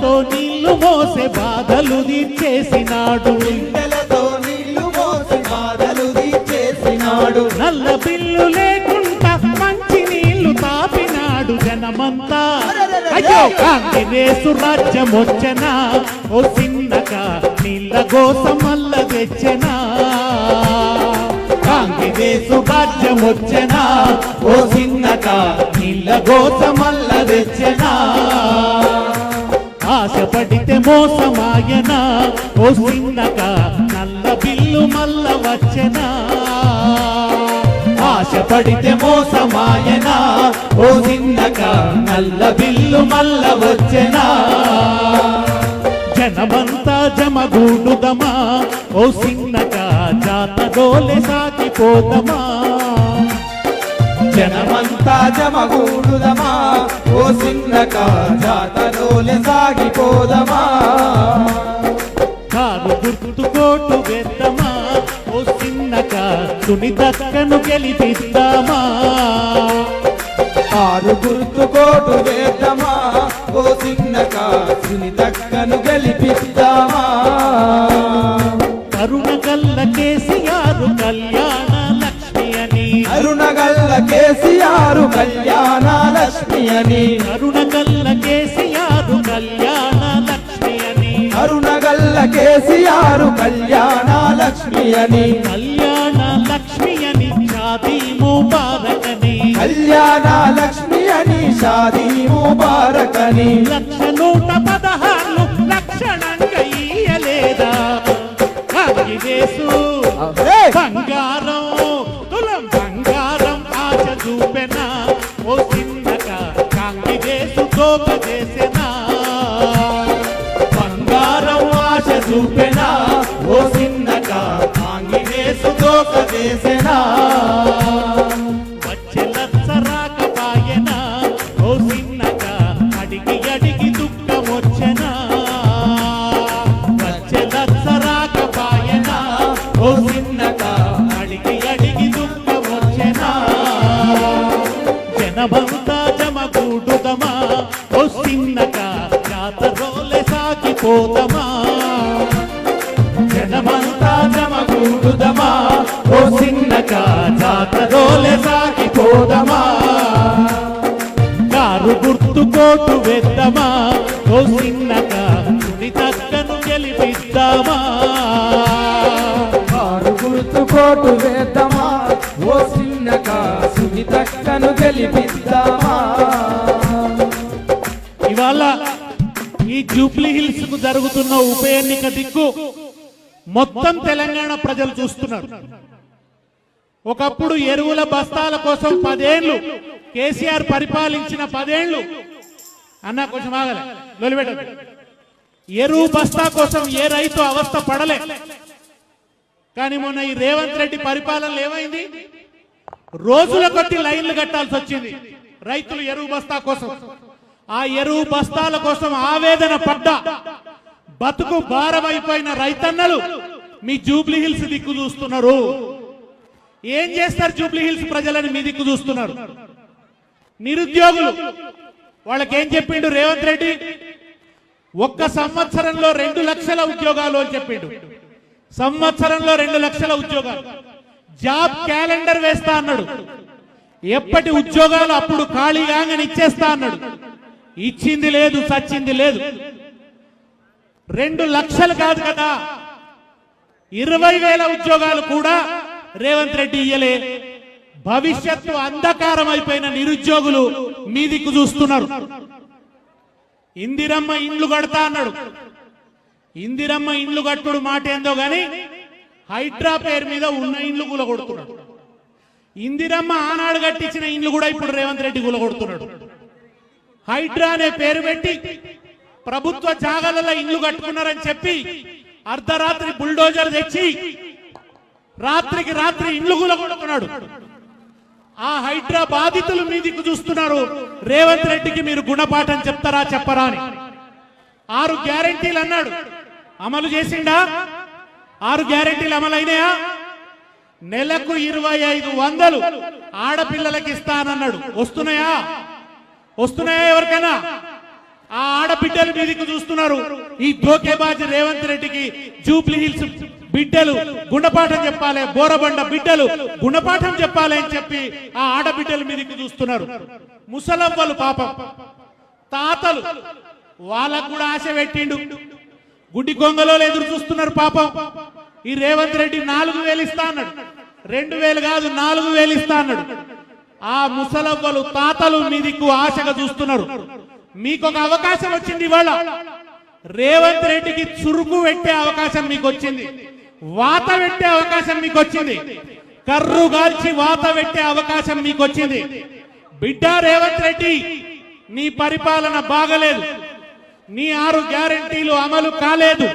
బిందెలతో నీళ్లు మోసే బాధలు తీర్చేసినాడు నల్ల బిల్లు లేకుండా మంచి నీళ్లు తాపినాడు జనమంతా అయ్యో కాంగ్రెసు రాజ్యం వచ్చనా ఓ చిన్నగా నీళ్ళ కోసం మల్ల తెచ్చనా కాంగ్రెసు రాజ్యం వచ్చనా ఓ చిన్నగా నీళ్ళ కోసం మల్ల తెచ్చనా ఆశపడితే మోసమాయనా ఓ చిన్నగా నల్ల బిల్లు మల్ల వచ్చనా ఆశపడితే మోసమాయనా ఓ చిన్నగా నల్ల బిల్లు మల్ల వచ్చనా జనమంతా జమగూడుదమా ఓ చిన్నగా జాతరోలే సాగిపోదమా జనమంతా జమగూడుదమా ఓ చిన్నగా జాతరోలే సాగిపోదమా కారు గుర్తు కోటు వేద్దామా ఓ చిన్నగా సునీతక్కను గెలిపిద్దామా కారు గుర్తు కోటు వేద్దామా ఓ చిన్నగా సునీతక్కను గెలిపిద్దామా కరుణగల్ల కేసీఆర్ కళ్యాణ లక్ష్మి అని అరుణగల్ల కేసీఆర్ కళ్యాణ లక్ష్మి అని కరుణగల్ల కేసీఆర్ కళ్యాణ లక్ష్మి అని అరుణగల్ల కేసీఆర్ కళ్యాణ లక్ష్మి అని కళ్యాణ లక్ష్మి అని షాదీ ముబారక్ అని కళ్యాణ లక్ష్మి అని షాదీ ముబారక్ అని 116 లక్షణంగా ఇయ్యలేదా కాంగ్రెసు బంగారం తులం బంగారం ఆశ చూపెనా ఓ చిన్నగా కాంగ్రెసు తోక చేసెనా బంగారం ఆశ చూపెనా ఓ చిన్నగా కాంగ్రెసు తోక చేసెనా వచ్చే లచ్చ రాకపాయనా ఓ చిన్నగా అడిగి అడిగి దుఃఖం వచ్చెనా వచ్చే లచ్చ రాకపాయనా ఓ చిన్నగా అడిగి అడిగి దుఃఖం వచ్చెనా జనమంతా జమగూడుదమా ఓ చిన్నగా జాతరోలే సాగిపోదమా జనమంతా జమగూడుదమా ఓ చిన్నగా జాతరోలే సాగిపోదమా కారు గుర్తు కోటు వేద్దామా ఓ చిన్నగా సునీతక్కను గెలిపిద్దామా కారు గుర్తు కోటు వేద్దామా ఓ చిన్నగా సునీతక్కను గెలిపిద్దామా ఇవాళ ఈ జూబ్లీ హిల్స్ కు జరుగుతున్న ఉప ఎన్నిక దిక్కు మొత్తం తెలంగాణ ప్రజలు చూస్తున్నారు. ఒకప్పుడు ఎరువుల బస్తాల కోసం 10 ఏళ్లు కేసీఆర్ పరిపాలించిన 10 ఏళ్లు అన్న కొంచెం ఆగలే లొలిపెట్ట ఎరువు బస్తా కోసం ఏ రైతు అవస్థ పడలే. కానీ మొన్న ఈ రేవంత్ రెడ్డి పరిపాలనలో ఏమైంది? రోజుల కొద్ది లైన్లు కట్టాల్సి వచ్చింది రైతులు ఎరువు బస్తా కోసం. ఆ ఎరువు బస్తాల కోసం ఆవేదన పడ్డా బతుకు భారమైపోయిన రైతన్నలు మీ జూబ్లీ హిల్స్ దిక్కు చూస్తున్నారు. ఏం చేస్తారు జూబ్లీ హిల్స్ ప్రజలని మీ దిక్కు చూస్తున్నారు. నిరుద్యోగులు వాళ్ళకేం చెప్పిండు రేవంత్ రెడ్డి? 1 సంవత్సరంలో 2 లక్షల ఉద్యోగాలు అని చెప్పిండు. సంవత్సరంలో 2 లక్షల ఉద్యోగాలు. జాబ్ క్యాలెండర్ వేస్తా అన్నాడు. ఎప్పటి ఉద్యోగాలు అప్పుడు ఖాళీగానే ఇచ్చేస్తా అన్నాడు. ఇచ్చింది లేదు, సచ్చింది లేదు. 2 లక్షలు కాదు కదా, 20,000 ఉద్యోగాలు కూడా రేవంత్ రెడ్డి ఇయ్యలే. భవిష్యత్తు అంధకారం అయిపోయిన నిరుద్యోగులు మీ దిక్కు చూస్తున్నారు. ఇందిరమ్మ ఇండ్లు కడతా అన్నాడు. ఇందిరమ్మ ఇండ్లు కట్టుడు మాట ఏందో గాని హైడ్రా పేరు మీద ఉన్న ఇండ్లు కూలగొడుతున్నాడు. ఇందిరమ్మ ఆనాడు కట్టించిన ఇండ్లు కూడా ఇప్పుడు రేవంత్ రెడ్డి కూలగొడుతున్నాడు. హైడ్రా అనే పేరు పెట్టి ప్రభుత్వ జాగాలలో ఇండ్లు కట్టుకున్నారని చెప్పి అర్ధరాత్రి బుల్డోజర్ తెచ్చి రాత్రికి రాత్రి ఇండ్లు కూలగొడుతున్నాడు. ఆ హైడ్రా బాధితులు మీ దిక్కు చూస్తున్నారు. రేవంత్ రెడ్డికి మీరు గుణపాఠం చెప్తారా చెప్పరా అని. 6 గ్యారెంటీలు అన్నాడు, అమలు చేసిండా? 6 గ్యారెంటీలు అమలైనాయా? నెలకు 2,500 ఆడపిల్లలకి ఇస్తానన్నాడు. వస్తున్నాయా? వస్తున్నాయా? ఎవరికైనా ఆ ఆడబిడ్డల మీదకి చూస్తున్నారు. ఈ దోకేబాజీ రేవంత్ రెడ్డికి జూబ్లీ హిల్స్ బిడ్డలు గుణపాఠం చెప్పాలి, బోరబండ బిడ్డలు గుణపాఠం చెప్పాలి అని చెప్పి ఆ ఆడబిడ్డల మీదకి చూస్తున్నారు. ముసలవ్వలు పాపం, తాతలు, వాళ్ళకు కూడా ఆశ పెట్టిండు. గుడ్డి గొంగలో ఎదురు చూస్తున్నారు పాపం. ఈ రేవంత్ రెడ్డి 4,000 ఇస్తా అన్నాడు, 2,000 కాదు 4,000 ఇస్తా అన్నాడు. ఆ ముసలవ్వలు తాతలు మీదికు ఆశగా చూస్తున్నారు. మీకు ఒక అవకాశం వచ్చింది ఇవాళ. రేవంత్ రెడ్డికి చురుకు పెట్టే అవకాశం మీకు వచ్చింది, వాత పెట్టే అవకాశం మీకు వచ్చింది, కర్రు గాల్చి వాత పెట్టే అవకాశం మీకు వచ్చింది. బిడ్డ రేవంత్ రెడ్డి, నీ పరిపాలన బాగలేదు, నీ 6 గ్యారెంటీలు అమలు కాలేదు,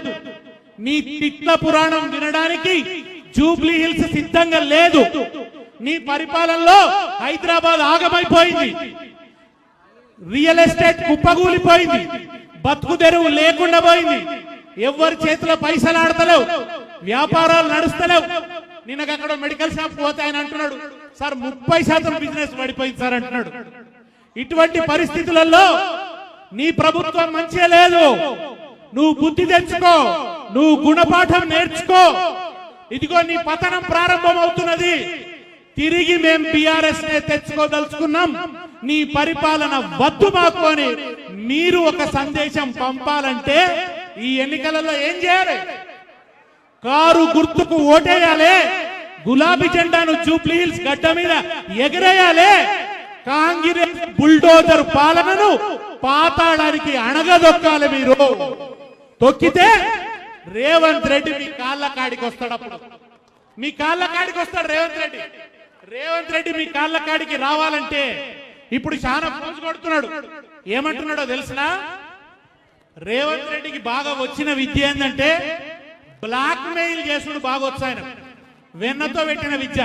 నీ తిట్ల పురాణం వినడానికి జూబ్లీ హిల్స్ సిద్ధంగా లేదు. నీ పరిపాలనలో హైదరాబాద్ ఆగమైపోయింది, రియల్ ఎస్టేట్ కుప్పగూలిపోయింది, బతుకు తెరువు లేకుండా పోయింది, ఎవరి చేతిలో పైసలు ఆడతలేవు, వ్యాపారాలు నడుస్తలేవు. నిన్నకు అక్కడ మెడికల్ షాప్ పోతే ఆయన అంటున్నాడు, సార్ 30% బిజినెస్ పడిపోయింది సార్ అంటున్నాడు. ఇటువంటి పరిస్థితులలో నీ ప్రభుత్వం మంచిగా లేదు. నువ్వు బుద్ధి తెచ్చుకో, నువ్వు గుణపాఠం నేర్చుకో. ఇదిగో నీ పతనం ప్రారంభం అవుతున్నది. తిరిగి మేం బీఆర్ఎస్ నే తెచ్చుకోదలుచుకున్నాం, నీ పరిపాలన వద్దు మాకు అని మీరు ఒక సందేశం పంపాలంటే ఈ ఎన్నికలలో ఏం చేయాలి? కారు గుర్తుకు ఓటేయాలి, గులాబీ జెండాను జూబ్లీ హిల్స్ గడ్డ మీద ఎగరేయాలి, కాంగ్రెస్ బుల్డోజర్ పాలనను పాతాళానికి అణగదొక్కాలి. మీరు తొక్కితే రేవంత్ రెడ్డి మీ కాళ్ళ కాడికి వస్తాడు. అప్పుడు మీ కాళ్ళ కాడికి వస్తాడు రేవంత్ రెడ్డి. రేవంత్ రెడ్డి మీ కాళ్ళ కాడికి రావాలంటే ఇప్పుడు చాలా ఫోజు కొడుతున్నాడు. ఏమంటున్నాడో తెలిసినా? రేవంత్ రెడ్డికి బాగా వచ్చిన విద్య ఏంటంటే బ్లాక్ మెయిల్ చేసుడు బాగా వచ్చు. ఆయన వెన్నతో పెట్టిన విద్య,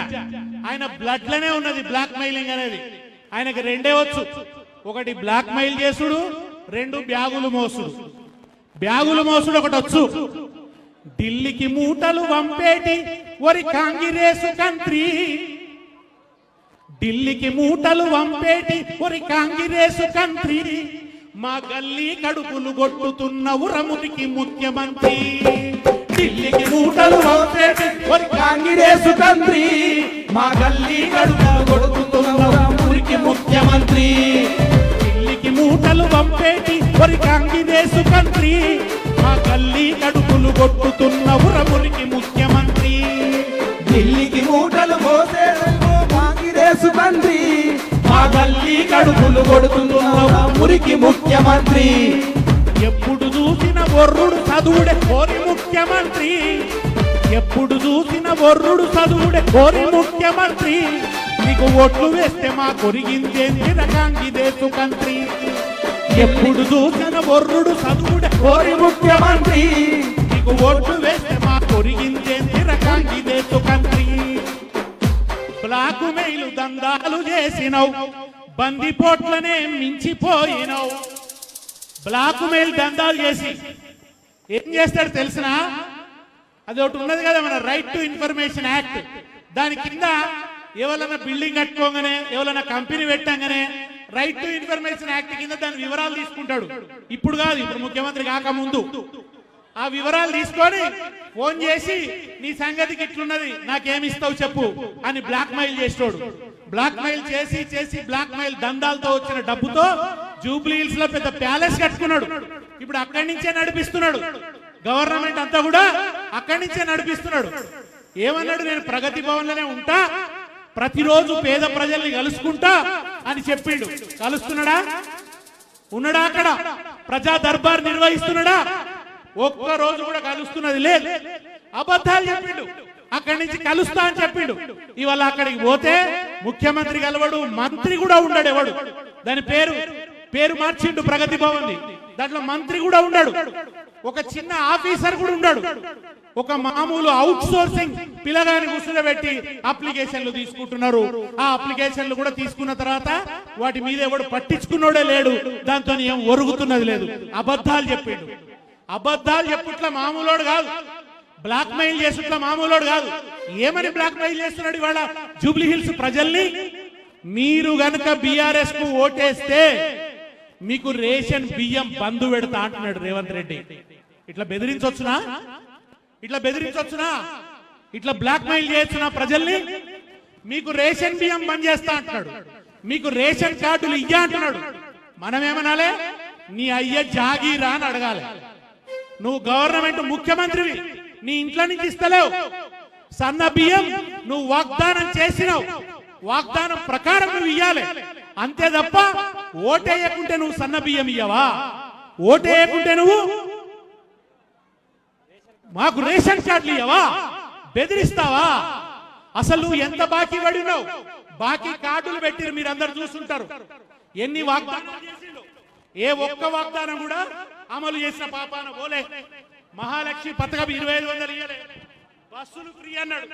ఆయన బ్లడ్ లోనే ఉన్నది బ్లాక్ మెయిలింగ్ అనేది. ఆయనకి 2 వచ్చు, ఒకటి బ్లాక్ మెయిల్ చేసుడు, 2 బ్యాగులు మోసుడు. బ్యాగులు మోసుడు ఒకటి వచ్చు. ఢిల్లీకి మూటలు వంపేటి ఒరి కాంగ్రెసు కంత్రి, ఢిల్లీకి మూటలు వంపేటి ఒరి కాంగ్రెసు కంత్రి, మా గల్లీ కడుపులు కొట్టుతున్న ఉరమునికి ముఖ్యమంత్రి. ఢిల్లీకి మూటలు వంపేటి ఒరి కాంగ్రెసు కంత్రి, మా గల్లీ కడుపులు కొట్టుతున్న ఉరమునికి ముఖ్యమంత్రి. ఢిల్లీకి మూటలు వంపేటి ఒరి కాంగ్రెసు కంత్రి, మా గల్లీ కడుపులు కొట్టుతున్న ఉరమునికి ముఖ్యమంత్రి. ఢిల్లీకి మూటలు మోసే కాంగ్రెసు కంత్రి, మా గల్లీ కడుపులు కొడుతున్న మురికి ముఖ్యమంత్రి. ఎప్పుడు చూసిన వర్రుడు చదువుడే కోరి ముఖ్యమంత్రి, ఎప్పుడు చూసిన వర్రుడు చదువుడే కోరి ముఖ్యమంత్రి. నీకు ఓట్లు వేస్తే మా కొరిగిందేంది రకాంగిదేసు కంత్రి. ఎప్పుడు చూసిన వర్రుడు చదువుడే కోరి ముఖ్యమంత్రి, నీకు ఓట్లు వేస్తే మా కొరిగిందేంది రకాంగిదేసు కంత్రి. బ్లాకు మెయిలు దందాలు చేసినవు, బందిపోట్లనే మించిపోయినవు. బ్లాక్ మెయిల్ దందాలు చేసి ఏం చేస్తాడు తెలిసిన? అది ఒకటి ఉన్నది కదా మన రైట్ టు ఇన్ఫర్మేషన్ యాక్ట్. దాని కింద ఎవరైనా బిల్డింగ్ కట్టుకోగానే, ఎవరైనా కంపెనీ పెట్టంగానే రైట్ టు ఇన్ఫర్మేషన్ యాక్ట్ కింద దాని వివరాలు తీసుకుంటాడు. ఇప్పుడు కాదు, ఇప్పుడు ముఖ్యమంత్రి కాకముందు ఆ వివరాలు తీసుకొని ఫోన్ చేసి నీ సంగతికి ఇట్లున్నది, నాకేమిస్తావు చెప్పు అని బ్లాక్ మెయిల్ చేస్తాడు. బ్లాక్ మెయిల్ చేసి చేసి బ్లాక్ మెయిల్ దందాలతో వచ్చిన డబ్బుతో జూబ్లీ హిల్స్ లో పెద్ద ప్యాలెస్ కట్టుకున్నాడు. ఇప్పుడు అక్కడి నుంచే నడిపిస్తున్నాడు. గవర్నమెంట్ అంతా కూడా అక్కడి నుంచే నడిపిస్తున్నాడు. ఏమన్నాడు? నేను ప్రగతి భవన్ లోనే ఉంటా, ప్రతిరోజు పేద ప్రజల్ని కలుసుకుంటా అని చెప్పిండు. కలుస్తున్నాడా? ఉన్నాడా? అక్కడ ప్రజా దర్బార్ నిర్వహిస్తున్నాడా? ఒక్క రోజు కూడా కలుస్తున్నది లేదు. అబద్ధాలు చెప్పిండు. అక్కడి నుంచి కలుస్తా అని చెప్పిండు. ఇవాళ అక్కడికి పోతే ముఖ్యమంత్రి కలవడు, మంత్రి కూడా ఉండడు. ఎవడు దాని పేరు మార్చిండు ప్రగతి భవన్. దాంట్లో మంత్రి కూడా ఉన్నాడు, ఒక చిన్న ఆఫీసర్ కూడా ఉన్నాడు. ఒక మామూలు అవుట్ సోర్సింగ్ పిల్లగాని కూర్చోబెట్టి అప్లికేషన్లు తీసుకుంటున్నారు. ఆ అప్లికేషన్లు కూడా తీసుకున్న తర్వాత వాటి మీద ఎవడు పట్టించుకున్నోడే లేడు. దాంతో ఏం ఒరుగుతున్నది లేదు. అబద్ధాలు చెప్పిండు. అబద్ధాలు చెప్పుట్లా మామూలోడు కాదు, బ్లాక్ మెయిల్ చేసుట్లా మామూలోడు కాదు. ఏమని బ్లాక్ మెయిల్ చేస్తున్నాడు ఇవాళ జూబ్లీ హిల్స్ ప్రజల్ని? మీరు గనుక బీఆర్ఎస్ కు ఓటేస్తే మీకు రేషన్ బియ్యం బంధు పెడతా అంటున్నాడు రేవంత్ రెడ్డి. ఇట్లా బెదిరించొచ్చునా? ఇట్లా బెదిరించొచ్చునా? ఇట్లా బ్లాక్ మెయిల్ చేయొచ్చునా ప్రజల్ని? మీకు రేషన్ బియ్యం బంద్ చేస్తా అంటున్నాడు, మీకు రేషన్ కార్డులు ఇయ్యా అంటున్నాడు. మనం ఏమనాలే? నీ అయ్య జాగీరా అని అడగాలి. నువ్వు గవర్నమెంట్ ముఖ్యమంత్రివి, నీ ఇంట్లో నుంచి ఇస్తలేవు. సన్న బియ్యం నువ్వు వాగ్దానం చేసినావు, వాగ్దానం ప్రకారం నువ్వు ఇయ్యాలి. అంతే తప్ప ఓటేయకుంటే నువ్వు సన్న బియ్యం ఇయ్యవా? ఓటేయకుంటే నువ్వు మాకు రేషన్ కార్డులు ఇయ్యవా? బెదిరిస్తావా? అసలు నువ్వు ఎంత బాకీ పడినావు? బాకీ కార్డులు పెట్టిరు, మీరు అందరు చూస్తుంటారు. ఎన్ని వాగ్దానాలు చేసిండు, ఏ ఒక్క వాగ్దానం కూడా అమలు చేసిన పాపాన పోలే. మహాలక్ష్మి పథకం 2500 ఇయ్యలే. బస్సులు ఫ్రీ అన్నాడు,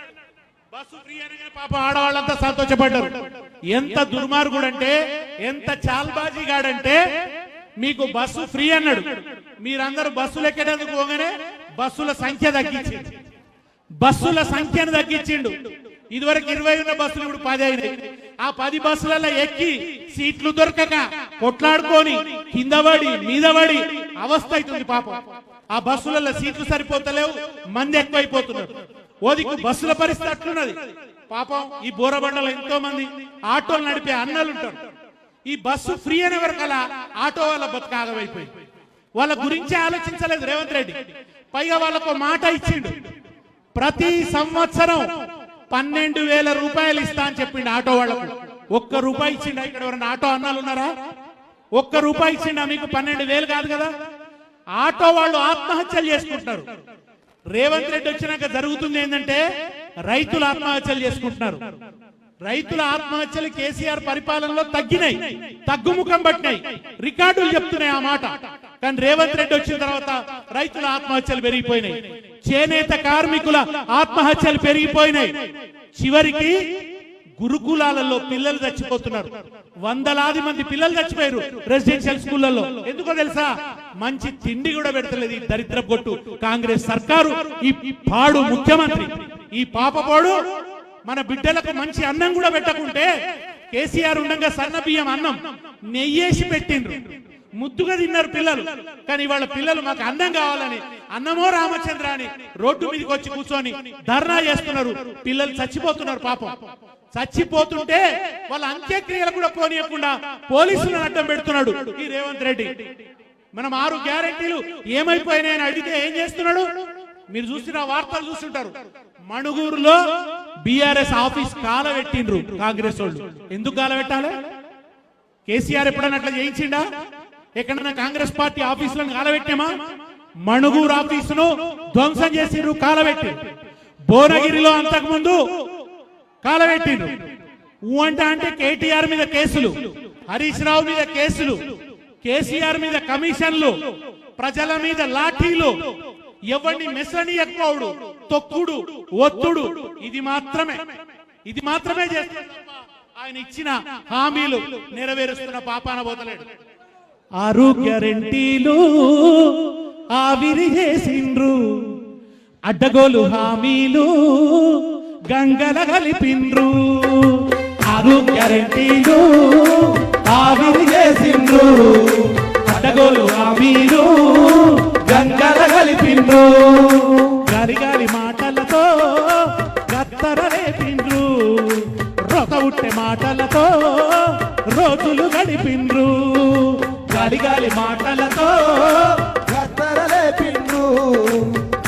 బస్సు ఫ్రీ అనగానే పాప ఆడవాళ్ళంతా సంతోషపడ్డారు. ఎంత దుర్మార్గుడు అంటే, ఎంత చాల్బాజీగాడంటే, మీకు బస్సు ఫ్రీ అన్నాడు, మీరందరూ బస్సులు ఎక్కేటందుకు పోగానే బస్సుల సంఖ్య తగ్గించిండు, బస్సుల సంఖ్యను తగ్గించిండు. ఇదివరకు 20 ఉన్న బస్సులు ఇప్పుడు 10 అయినాయి. ఆ 10 బస్సులలో ఎక్కి సీట్లు దొరకక కొట్లాడుకొని కింద పడి మీద పడి అవస్థ అవుతుంది పాపం. ఆ బస్సులలో సీట్లు సరిపోతలేవు, మంది ఎక్కువైపోతున్నారు. ఓదికు బస్సుల పరిస్థితి అట్లున్నది పాపం. ఈ బోరబండలో ఎంతో మంది ఆటోలు నడిపే అన్నలు ఉంటారు. ఈ బస్సు ఫ్రీ అనే వరకలా ఆటో వాళ్ళ బతుకాగమైపోయింది. వాళ్ళ గురించి ఆలోచించలేదు రేవంత్ రెడ్డి. పైగా వాళ్ళకు మాట ఇచ్చిండు, ప్రతి సంవత్సరం 12,000 రూపాయలు ఇస్తా అని చెప్పిండు ఆటో వాళ్లకు. ఒక్క రూపాయి ఇచ్చిండా? ఇక్కడ ఎవరైనా ఆటో అన్నాలు ఉన్నారా? ఒక్క రూపాయి ఇచ్చిండా? మీకు 12,000 కాదు కదా. ఆటో వాళ్ళు ఆత్మహత్యలు చేసుకుంటున్నారు. రేవంత్ రెడ్డి వచ్చినాక జరుగుతుంది ఏంటంటే, రైతులు ఆత్మహత్యలు చేసుకుంటున్నారు. రైతుల ఆత్మహత్యలు కేసీఆర్ పరిపాలనలో తగ్గినాయి, తగ్గుముఖం పట్టినాయి, రికార్డులు చెప్తున్నాయి ఆ మాట. కానీ రేవంత్ రెడ్డి వచ్చిన తర్వాత రైతుల ఆత్మహత్యలు పెరిగిపోయినాయి, చేనేత కార్మికుల ఆత్మహత్యలు పెరిగిపోయినాయి. చివరికి గురుకులాలలో పిల్లలు చచ్చిపోతున్నారు. వందలాది మంది పిల్లలు చచ్చిపోయారు రెసిడెన్షియల్ స్కూళ్లలో. ఎందుకో తెలుసా? మంచి తిండి కూడా పెడతలేదు ఈ దరిద్ర కొట్టు కాంగ్రెస్ సర్కారు, ఈ పాడు ముఖ్యమంత్రి, ఈ పాపపోడు. మన బిడ్డలకు మంచి అన్నం కూడా పెట్టకుంటే, కేసీఆర్ ఉండగా సన్న బియ్యం అన్నం నెయ్యేసి పెట్టిండ్రు, ముద్దుగా తిన్నారు పిల్లలు. కానీ వాళ్ళ పిల్లలు మాకు అన్నం కావాలని, అన్నమో రామచంద్ర అని రోడ్డు మీదకి వచ్చి కూర్చొని ధర్నా చేస్తున్నారు. పిల్లలు చచ్చిపోతున్నారు పాపం. చచ్చిపోతుంటే వాళ్ళ అంత్యక్రియలు కూడా పోనీయకుండా పోలీసులను అడ్డం పెడుతున్నాడు ఈ రేవంత్ రెడ్డి. మనం 6 గ్యారెంటీలు ఏమైపోయినాయని అడిగితే ఏం చేస్తున్నాడు? మీరు చూసిన వార్తలు చూస్తుంటారు. మణుగూరులో బీఆర్ఎస్ ఆఫీస్ కాలబెట్టిండ్రు కాంగ్రెస్ వాళ్ళు. ఎందుకు కాలబెట్టాలి? కేసీఆర్ ఎప్పుడన్నా అట్లా చేయించిండా? ఎక్కడన్నా కాంగ్రెస్ పార్టీ ఆఫీసులను కాలబెట్టామా? మణుగూరు ఆఫీసును ధ్వంసం చేసిండ్రు, కాలబెట్టిండ్రు. భువనగిరిలో అంతకుముందు కాలబెట్టిండ్రు. అంటే కేటీఆర్ మీద కేసులు, హరీష్ రావు మీద కేసులు, కేసీఆర్ మీద కమిషన్లు, ప్రజల మీద లాఠీలు, ఎవరిని మెసనియకపోవడు, తొక్కుడు, ఒత్తుడు. ఇది మాత్రమే చేస్తున్నారు. ఆయన ఇచ్చిన హామీలు నెరవేరుస్తున్న పాపాన పోతలేడు. 6 గ్యారెంటీలు ఆవిరి చేసిండ్రు, అడ్డగోలు హామీలు గంగల కలిపిండ్రు. 6 గ్యారెంటీలు ఆవిరి చేసిండ్రు, అడ్డగోలు హామీలు గంగల కలిపిండ్రు. గాలి గాలి మాటలతో గత్తర రేపిండ్రు, రొక ఉట్టే మాటలతో రోజులు గడిపిండ్రు. గాలి గాలి మాటలతో గద్దర లేపిండ్రు,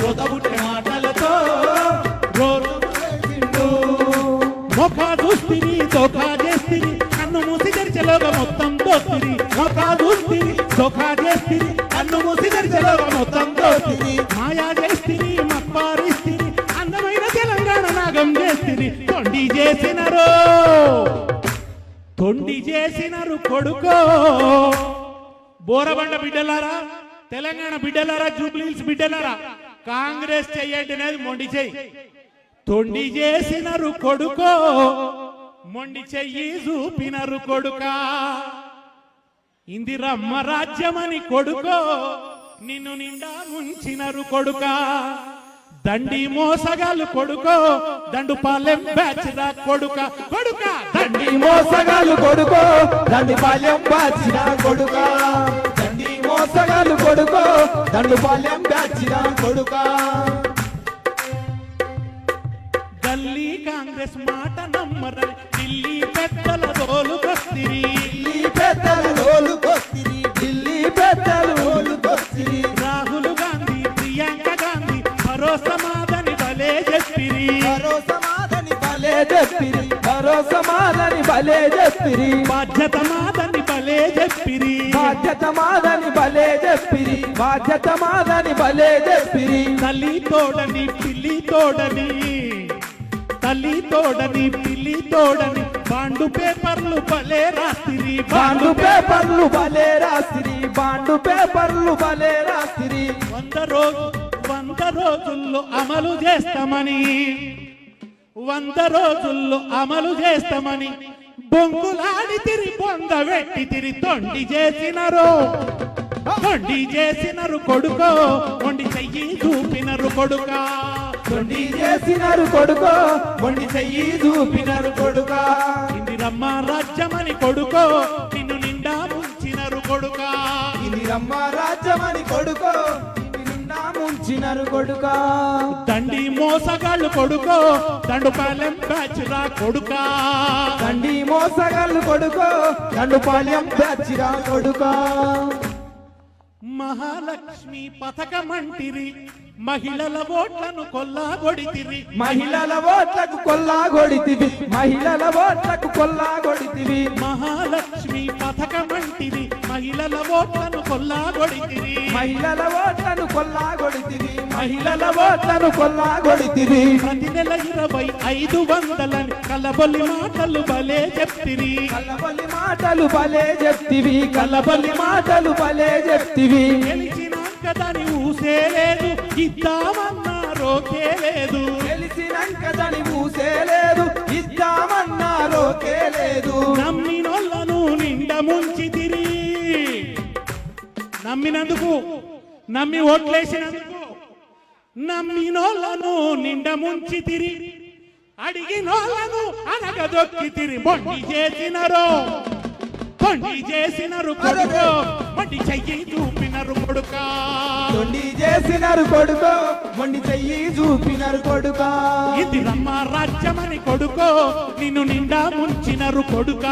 రొక ఉట్టే మాటలతో రోజులు గడిపిండ్రు. మొఖా చూస్తిరి, దోఖా చేస్తిరి, కన్ను మూసి తెరిచేలోగా మొత్తం దోస్తిరి. మొఖా చూస్తిరి, దోఖా చేస్తిరి, కన్ను మూసి తెరిచేలోగా మొత్తం దోస్తిరి. మాయా చేస్తిరి, మప్పారిస్తిరి, అందమైన తెలంగాణ నాగం చేస్తిరి. తొండి చేసినారు కొడుకో. బోరబండ బిడ్డలారా, తెలంగాణ బిడ్డలారా, జూబ్లీహిల్స్ బిడ్డలారా, కాంగ్రెస్ చెయ్యండి అనేది మొండి చెయ్యి. తొండి చేసినారు కొడుకో, మొండి చెయ్యి చూపినరు కొడుకా. ఇందిరమ్మ రాజ్యమని కొడుకో, నిన్ను నిండా ముంచినరు కొడుకా. దండి మోసగాళ్ళు కొడుకో దండు పాలెం బ్యాచ్ రా కొడుక కొడుక దండి మోసగాళ్ళు కొడుకో దండి పాలెం బాచిన కొడుక దండి మోసగాళ్ళు కొడుకో దండు పాలెం బాచిన కొడుక గల్లీ కాంగ్రెస్ మాట నమ్మరని ఢిల్లీ పెద్దల తోలుకొస్తిరి ఢిల్లీ పెద్దల తోలుకొస్తిరి ఢిల్లీ పెద్దల తోలుకొస్తిరి రాహుల్ గాంధీ ప్రియాంక గాంధీ భరోసా మాదని భలే చెప్పిరి భరోసా మాదని భలే చెప్పిరి భరోసా మాదని భలే చెప్పిరి బాధ్యత మాదని భలే చెప్పిరి బాధ్యత మాదని భలే చెప్పిరి బాధ్యత మాదని భలే చెప్పిరి తల్లి తోడని పిల్లి తోడని తల్లి తోడని పిల్లి తోడని బాండు పేపర్లు భలే రాస్తిరి బాండు పేపర్లు భలే రాస్తిరి బాండు పేపర్లు భలే రాస్తిరి 100 రోజుల్లో అమలు చేస్తామని 100 రోజుల్లో అమలు చేస్తామని బొంగులాడి తిరి పొందబెట్టి తిరి తొండి చేసినరు కొడుకో మొండి చెయ్యి చూపినరు కొడుక తొండి చేసినారు కొడుకో మొండి చెయ్యి చూపినారు కొడుక ఇందిరమ్మ రాజ్యమని కొడుకో నిన్ను నిండా ముంచినరు కొడుక ఇందిరమ్మ రాజ్యమని కొడుకో నిండా ముంచినారు కొడుక దండి మోసగాళ్ళు కొడుకో దండు పాలెం బ్యాచ్ రా కొడుక దండి మోసగాళ్ళు కొడుకో దండు పాలెం బ్యాచిరా కొడుక మహాలక్ష్మి పథకమంటిరి మహిళల ఓట్లను కొల్లాగొడితిరి మహిళల ఓట్లకు కొల్లాగొడితివి మహిళల ఓట్లకు కొల్లాగొడితివి మహాలక్ష్మి పథకమంటిరి మహిళల ఓట్లను కొల్లాగొడితిరి మహిళల ఓట్లను కొల్లాగొడితివి మహిళల ఓట్లను కొల్లాగొడితివి ప్రతి నెల 2500 కలబొల్లి మాటలు భలే చెప్తిరి కలబలి మాటలు భలే చెప్తివి కలబలి మాటలు భలే చెప్తివి గెలిచినాక దాని ఊసే లేదు ఇద్దామన్నారోకే లేదు తెలిసినాక దాని ఊసే లేదు ఇద్దామన్నారోకే లేదు నమ్మినోళ్ళను నిండా ముంచితిరి నమ్మినందుకు నమ్మి ఓట్లేసినందుకు నమ్మినోళ్ళను నిండా ముంచితిరి అడిగినోళ్ళను అనగదొక్కితిరి బొండి చేసినరు కొడుకో మొండి చెయ్యి చూపినరు కొడుక తొండి చేసినారు కొడుకో మొండి చెయ్యి చూపినారు కొడుక ఇందిరమ్మ రాజ్యమని కొడుకో నిన్ను నిండా ముంచినరు కొడుక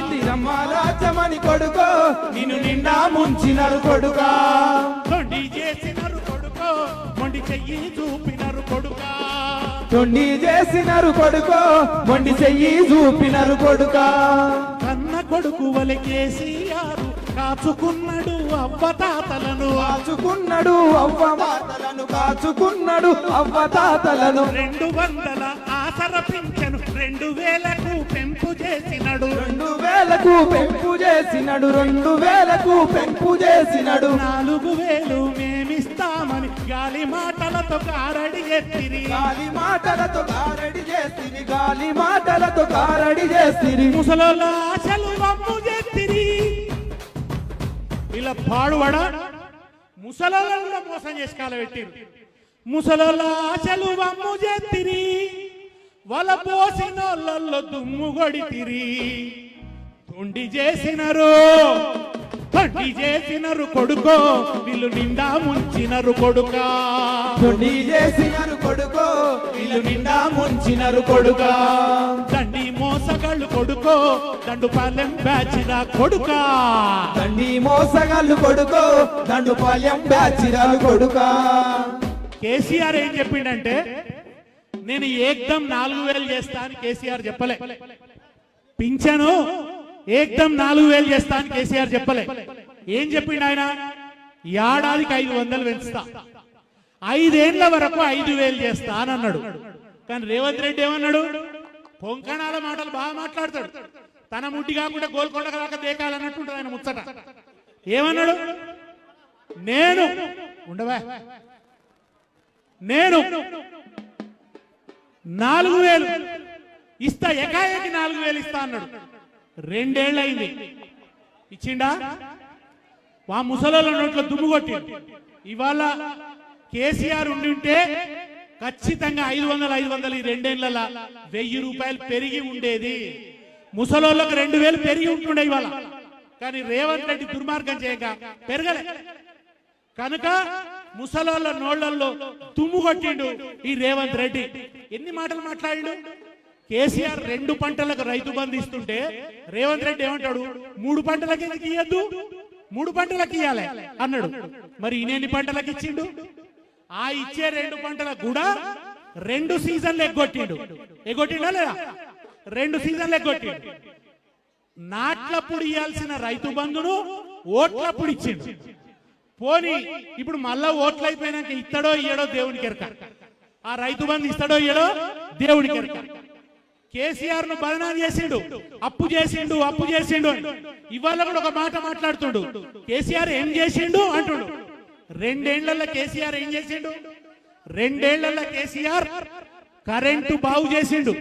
ఇందిరమ్మ రాజ్యమని కొడుకో నిన్ను నిండా ముంచినారు కొడుక తొండి చేసినరు కొడుకో మొండి చెయ్యి చూపినరు కొడుక తొండి చేసినారు కొడుకో మొండి చెయ్యి చూపినారు కొడుక కన్న కొడుకు వలె కేసీఆర్ కాచుకున్నాడు అవ్వతాతలను కాచుకున్నాడు అవ్వ మాతలను కాచుకున్నాడు అవ్వ తాతలను 200 ఆసర పింఛను 2000కు పెంపు చేసినడు 2000కు పెంపు చేసినడు 2000కు పెంపు చేసినడు 4000 మేమిస్తామని గాలి మాటలతో కారడి ఎత్తిరి గాలి మాటలతో కారడి చేసిరి గాలి మాటలతో కారడి చేసిరి ముసలోళ్ళ ఆశలు వమ్ము చేత్తిరి ఇలా పాడువడ ముసలోళ్ళను కూడా మోసం చేసి కాలబెట్టిరు ముసలోళ్ళ ఆశలు వమ్ము చేత్తిరి వల పోసినోళ్ళల్లో దుమ్ము కొడితిరి తొండి చేసినరు కొడుకో వీళ్ళు నిండా ముంచినరు కొడుక తొండి చేసినారు కొడుకో వీళ్ళు నిండా ముంచినారు కొడుక దండి మోసగాళ్ళు కొడుకో దండు పాలెం బ్యాచిరా కొడుక దండి మోసగాళ్ళు కొడుకో దండు పాలెం బ్యాచిరాలు కొడుక కేసీఆర్ ఏం చెప్పిండంటే నేను ఏకదం 4000 చేస్తా అని కేసీఆర్ చెప్పలే పింఛను ఏకదం 4000 చేస్తా అని కేసీఆర్ చెప్పలే ఏం చెప్పిండు ఆయన ఏడాదికి 500 పెంచుతా 5 ఏళ్ల వరకు 5000 చేస్తా అని అన్నాడు కానీ రేవంత్ రెడ్డి ఏమన్నాడు పొంకణాల మాటలు బాగా మాట్లాడతాడు తన ముట్టి కాకుండా గోల్కొండ దాకా దేకాలన్నట్టుంటది ఆయన ముచ్చట ఏమన్నాడు నేను ఉండవా నేను 4000 ఇస్తా ఏకాఏకి 4000 ఇస్తా అన్నాడు 2 ఏళ్ళు అయింది ఇచ్చిండా ఆ ముసలోళ్ళ నోట్లో దుమ్ము కొట్టి ఇవాళ కేసీఆర్ ఉండి ఉంటే ఖచ్చితంగా 500 ఈ రెండేళ్లలో 1000 రూపాయలు పెరిగి ఉండేది. ముసలోళ్ళకు 2000 పెరిగి ఉంటుండే ఇవాళ. కానీ రేవంత్ రెడ్డి దుర్మార్గం చేయక పెరగలే. కనుక ముసలోళ్ళ నోళ్లలో తుమ్ము కొట్టిండు ఈ రేవంత్ రెడ్డి. ఎన్ని మాటలు మాట్లాడిండు. కేసీఆర్ 2 పంటలకు రైతు బంధు ఇస్తుంటే రేవంత్ రెడ్డి ఏమంటాడు, 3 పంటలకు ఎందుకు ఇయ్యద్దు, 3 పంటలకు ఇయ్యాలి అన్నాడు. మరి ఈయన పంటలకు ఇచ్చిండు. ఆ ఇచ్చే 2 పంటలకు కూడా 2 సీజన్లు ఎగ్గొట్టిండా లేదా? 2 సీజన్లు ఎగ్గొట్టిండు. నాట్లప్పుడు ఇయ్యాల్సిన రైతు బంధును ఓట్లప్పుడు ఇచ్చిండు. పోనీ ఇప్పుడు మళ్ళా ఓట్లు అయిపోయినాక ఇస్తాడో ఇయ్యడో దేవునికి ఎరక. ఆ రైతు బంధు ఇస్తాడో ఇయ్యడో దేవునికి ఎరక. కేసీఆర్ ను బదనాం చేసిండు, అప్పు చేసిండు. ఇవాళ కూడా ఒక మాట మాట్లాడుతుండు, కేసీఆర్ ఏం చేసిండు అంటుండు. 2 ఏళ్లలో కేసీఆర్ ఏం చేసిండు? 2 ఏళ్లలో కేసీఆర్ కరెంటు బాగు చేసిండు.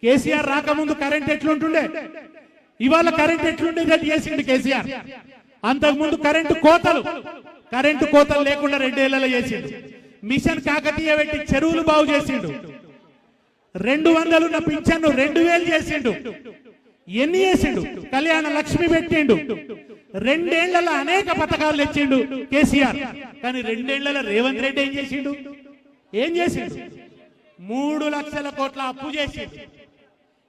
కేసీఆర్ రాకముందు కరెంట్ ఎట్లుంటుండే, ఇవాళ కరెంట్ ఎట్లుండేది చేసిండు కేసీఆర్. అంతకుముందు కరెంటు కోతలు లేకుండా 2 ఏళ్లలో చేసిండు. మిషన్ కాకతీయ పెట్టి చెరువులు బాగు చేసిండు. 200 ఉన్న పింఛన్ను 2000 చేసిండు. ఎన్ని చేసిండు? కళ్యాణ లక్ష్మి పెట్టిండు. 2 ఏళ్లలో అనేక పథకాలు తెచ్చిండు కేసీఆర్. కానీ 2 ఏళ్లలో రేవంత్ రెడ్డి ఏం చేసిండు? 3 లక్షల కోట్ల అప్పు చేసిండు.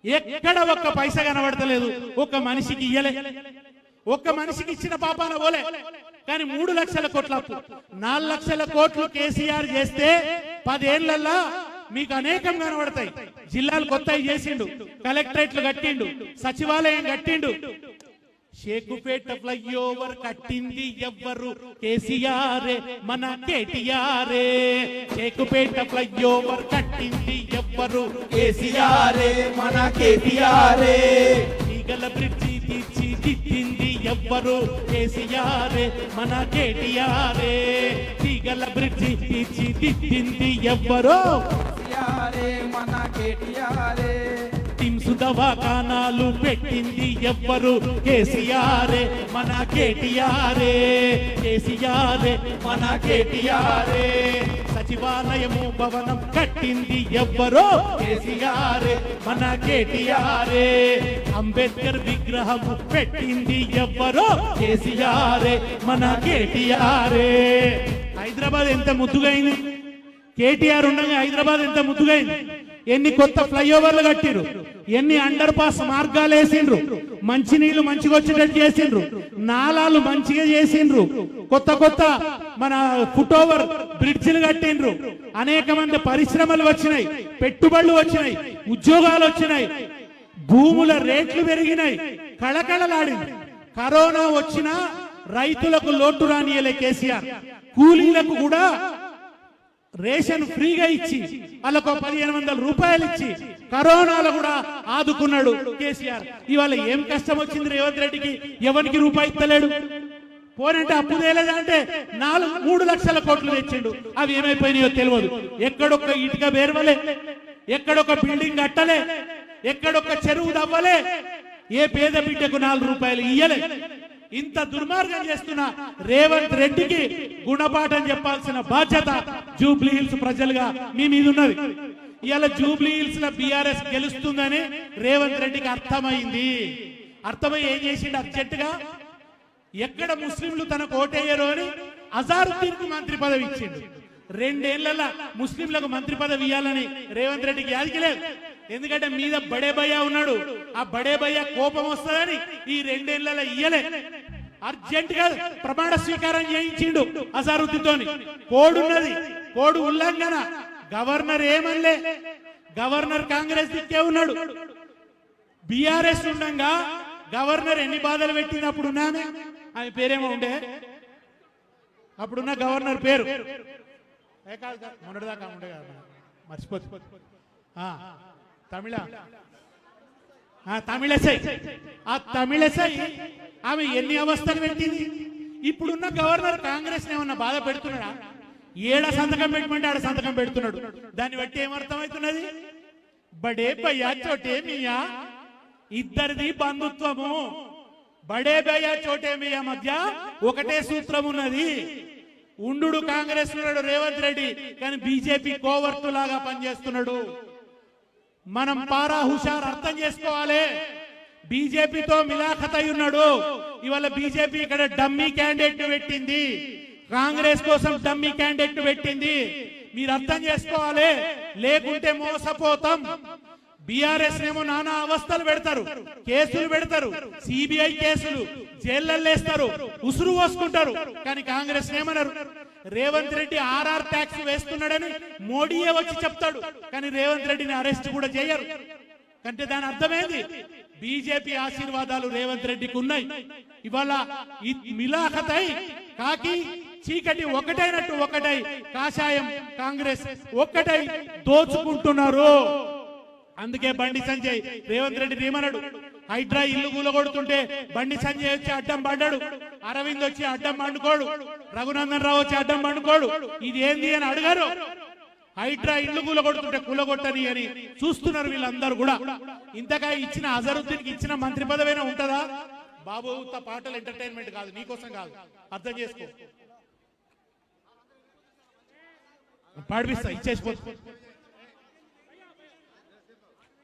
ఎక్కడ ఒక్క పైసా కనబడతలేదు. ఒక్క మనిషికి ఇయ్యలే. ఒక్క మనిషికి ఇచ్చిన పాపాన పోలే. కానీ 3 లక్షల కోట్ల అప్పు. 4 లక్షల కోట్లు కేసీఆర్ చేస్తే 10 ఏళ్లలో మీకు అనేకం కనబడతాయి. జిల్లాలు కొత్తవి చేసిండు, కలెక్టరేట్లు కట్టిండు, సచివాలయం కట్టిండు. షేకుపేట ఫ్లైఓవర్ కట్టింది ఎవ్వరు? కేసీఆర్ మన కేటీఆర్. షేకుపేట ఫ్లైఓవర్ కట్టింది ఎవ్వరు? కేసీఆర్ మన కేటీఆర్. ఈగల బ్రిడ్జి తీర్చిదిద్దింది ఎవ్వరు? కేసీఆర్ మన కేటీఆర్. ఈగల బ్రిడ్జి తీర్చిదిద్దింది ఎవ్వరు? మన కేటీఆర్. టిమ్స్ దవాఖానాలు పెట్టింది ఎవ్వరు? కేసీఆర్ మన కేటీఆర్. కేసీఆర్ మన కేటీఆర్. సచివాలయము భవనం కట్టింది ఎవ్వరు? కేసీఆర్ మన కేటీఆర్. అంబేద్కర్ విగ్రహము పెట్టింది ఎవ్వరు? కేసీఆర్ మన కేటీఆర్. హైదరాబాద్ ఎంత ముద్దుగైంది. కేటీఆర్ ఉండగా హైదరాబాద్ ఎంత ముద్దుగైంది. ఎన్ని కొత్త ఫ్లైఓవర్లు కట్టిరు, ఎన్ని అండర్ పాస్ మార్గాలు వేసిండ్రు, మంచినీళ్లు మంచిగా వచ్చేటట్టు చేసిండ్రు, నాలాలు మంచిగా చేసిండ్రు, కొత్త మన ఫుట్ ఓవర్ బ్రిడ్జిలు కట్టిండ్రు. అనేక మంది పరిశ్రమలు వచ్చినాయి, పెట్టుబడులు వచ్చినాయి, ఉద్యోగాలు వచ్చినాయి, భూముల రేట్లు పెరిగినాయి, కళకళలాడింది. కరోనా వచ్చినా రైతులకు లోటు రానియలే కేసీఆర్. కూలీలకు కూడా రేషన్ ఫ్రీగా ఇచ్చి వాళ్ళకు 1500 రూపాయలు ఇచ్చి కరోనాలో కూడా ఆదుకున్నాడు కేసీఆర్. ఇవాళ ఏం కష్టం వచ్చింది రేవంత్ రెడ్డికి? ఎవరికి రూపాయి ఇస్తలేడు. పోనంటే అప్పు తేలేదంటే 3 లక్షల కోట్లు తెచ్చిండు. అవి ఏమైపోయినాయో తెలియదు. ఎక్కడొక్క ఇటుక బేర్వలే, ఎక్కడొక్క బిల్డింగ్ కట్టలే, ఎక్కడొక్క చెరువు దవ్వలే, ఏ పేద బిడ్డకు 4 రూపాయలు ఇయ్యలే. ఇంత దుర్మార్గం చేస్తున్న రేవంత్ రెడ్డికి గుణపాఠం చెప్పాల్సిన బాధ్యత జూబ్లీ హిల్స్ ప్రజలుగా మీ మీద ఉన్నది. ఇవాళ జూబ్లీ హిల్స్ లో బీఆర్ఎస్ గెలుస్తుందని రేవంత్ రెడ్డికి అర్థమైంది. అర్థమై ఏం చేసిండు? అర్జెంటుగా ఎక్కడ ముస్లింలు తనకు ఓటేయరు అని అజారుద్దీన్ కు మంత్రి పదవి ఇచ్చిండు. 2 ఏళ్లలో ముస్లింలకు మంత్రి పదవి ఇవ్వాలని రేవంత్ రెడ్డికి యాదికి లేదు. ఎందుకంటే మీద బడే భయ్యా ఉన్నాడు. ఆ బడే భయ్యా కోపం వస్తుందని ఈ 2 ఏళ్లలో ఇయ్యలే. అర్జెంట్ గా ప్రమాణ స్వీకారం చేయించిండు అజారుద్దీన్. కోడున్నది, కోడు ఉల్లంఘన. గవర్నర్ ఏమనలే. గవర్నర్ కాంగ్రెస్ దిక్కే ఉన్నాడు. బీఆర్ఎస్ ఉండగా గవర్నర్ ఎన్ని బాధలు పెట్టినప్పుడు ఉన్నామే. ఆమె పేరేమో ఉండే, అప్పుడున్న గవర్నర్ పేరు మొన్నటిదాకా ఉండే కదా, మర్చిపోతు. తమిళసై. ఆ తమిళసై ఆమె ఎన్ని అవస్థలు పెట్టింది. ఇప్పుడున్న గవర్నర్ కాంగ్రెస్ ఏమన్నా బాధ పెడుతున్నాడా? ఏడ సంతకం పెట్టమంటే ఆడ సంతకం పెడుతున్నాడు. దాన్ని బట్టి ఏమర్థమవుతున్నది? బడే భయ్యా చోటే మియా, ఇద్దరిది బంధుత్వము. బడే భయ్యా చోటే మియా మధ్య ఒకటే సూత్రం ఉన్నది. ఉండు కాంగ్రెస్ ఉన్నాడు రేవంత్ రెడ్డి, కానీ బీజేపీ కోవర్టు లాగా పనిచేస్తున్నాడు. మనం పారా హుషార్ అర్థం చేసుకోవాలి. బీజేపీతో మిలాఖత్ అయి ఉన్నాడు. ఇవాళ బీజేపీ ఇక్కడ డమ్మీ క్యాండిడేట్ పెట్టింది, కాంగ్రెస్ కోసం డమ్మీ క్యాండిడేట్ పెట్టింది. మీరు అర్థం చేసుకోవాలి, లేకుంటే మోసపోతాం. బీఆర్ఎస్ ఏమో నానా అవస్థలు పెడతారు, కేసులు పెడతారు, సిబిఐ కేసులు, జైళ్ళేస్తారు, ఉసురు పోసుకుంటారు. కానీ కాంగ్రెస్ ఏమన్నారు? రేవంత్ రెడ్డి ఆర్ఆర్ ట్యాక్స్ వేస్తున్నాడని మోడీయే వచ్చి చెప్తాడు, కానీ రేవంత్ రెడ్డిని అరెస్ట్ కూడా చేయరు. అంటే దాని అర్థమేంది? బీజేపీ ఆశీర్వాదాలు రేవంత్ రెడ్డికి ఉన్నాయి. ఇవాళ మిలాఖతై కాకి చీకటి ఒకటైనట్టు ఒకటై, కాషాయం కాంగ్రెస్ ఒక్కటై దోచుకుంటున్నారు. అందుకే బండి సంజయ్ రేవంత్ రెడ్డి ఏమన్నాడు? హైడ్రా ఇల్లు కూలగొడుతుంటే బండి సంజయ్ వచ్చి అడ్డం పడ్డాడు, అరవింద్ వచ్చి అడ్డం పండుకోడు, రఘునందన్ రావు వచ్చి అడ్డం పండుకోడు. ఇది ఏంది అని అడిగారు. హైడ్రా ఇల్లు కూలగొడుతుంటే కూలగొట్టని అని చూస్తున్నారు వీళ్ళందరూ కూడా. ఇంతగా ఇచ్చిన అజరుద్దీన్కి ఇచ్చిన మంత్రి పదవైనా ఉంటుందా? బాబు పాటలు ఎంటర్టైన్మెంట్ కాదు, నీకోసం కాదు, అర్థం చేసుకో. పాడిపిస్తా, ఇచ్చేసిపోతుంది.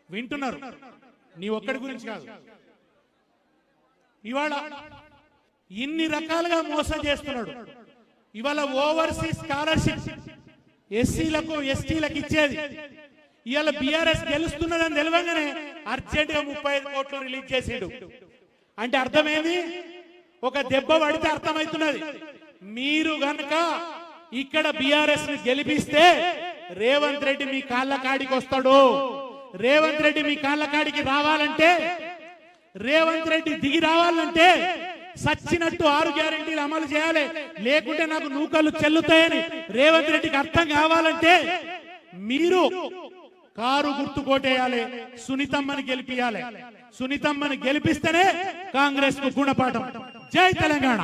వింటున్నారు, నీ ఒక్కడి గురించి కాదు. ఇవాళ ఇన్ని రకాలుగా మోసం చేస్తున్నాడు. ఇవాళ ఓవర్సీస్ స్కాలర్షిప్ ఎస్సీలకు ఎస్టీలకు ఇచ్చేది ఇవాళ బీఆర్ఎస్ గెలుస్తున్నదని తెలియగానే అర్జెంట్ గా 35 కోట్లు రిలీజ్ చేసిండు. అంటే అర్థమేంది? ఒక దెబ్బ పడితే అర్థమవుతున్నది. మీరు గనక ఇక్కడ బీఆర్ఎస్ ని గెలిపిస్తే రేవంత్ రెడ్డి మీ కాళ్ళ కాడికి వస్తాడు. రేవంత్ రెడ్డి మీ కాళ్ళ కాడికి రావాలంటే, రేవంత్ రెడ్డి దిగి రావాలంటే సచ్చినట్టు 6 గ్యారెంటీలు అమలు చేయాలి. లేకుంటే నాకు నూకలు చెల్లుతాయని రేవంత్ రెడ్డికి అర్థం కావాలంటే మీరు కారు గుర్తు కోటేయాలి, సునీతమ్మని గెలిపియాలి. సునీతమ్మని గెలిపిస్తేనే కాంగ్రెస్ కు గుణపాఠం. జై తెలంగాణ.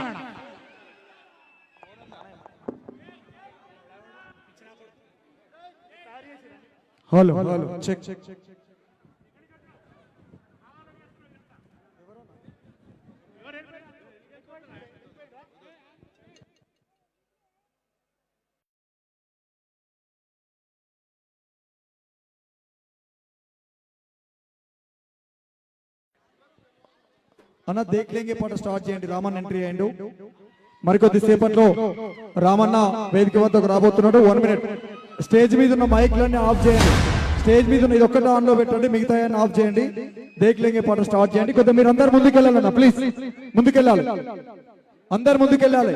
Hello check. అన్న దేఖ్ లేంగే పాట స్టార్ట్ చేయండి. రామన్ ఎంట్రీ అయ్యిండు. మరికొద్ది సేపట్లో రామన్న వేదిక వద్దకు రాబోతున్నాడు. 1 మినిట్. స్టేజ్ మీద ఉన్న మైక్లన్నీ ఆఫ్ చేయండి. స్టేజ్ మీద ఉన్న ఇది ఒక్కటి ఆన్ లో పెట్టండి, మిగతా ఆఫ్ చేయండి. దేఖ్ లేంగే పాట స్టార్ట్ చేయండి. కొద్దిగా మీరు అందరు ముందుకెళ్ళాలన్న, ప్లీజ్ ముందుకెళ్ళాలి, అందరు ముందుకెళ్ళాలి,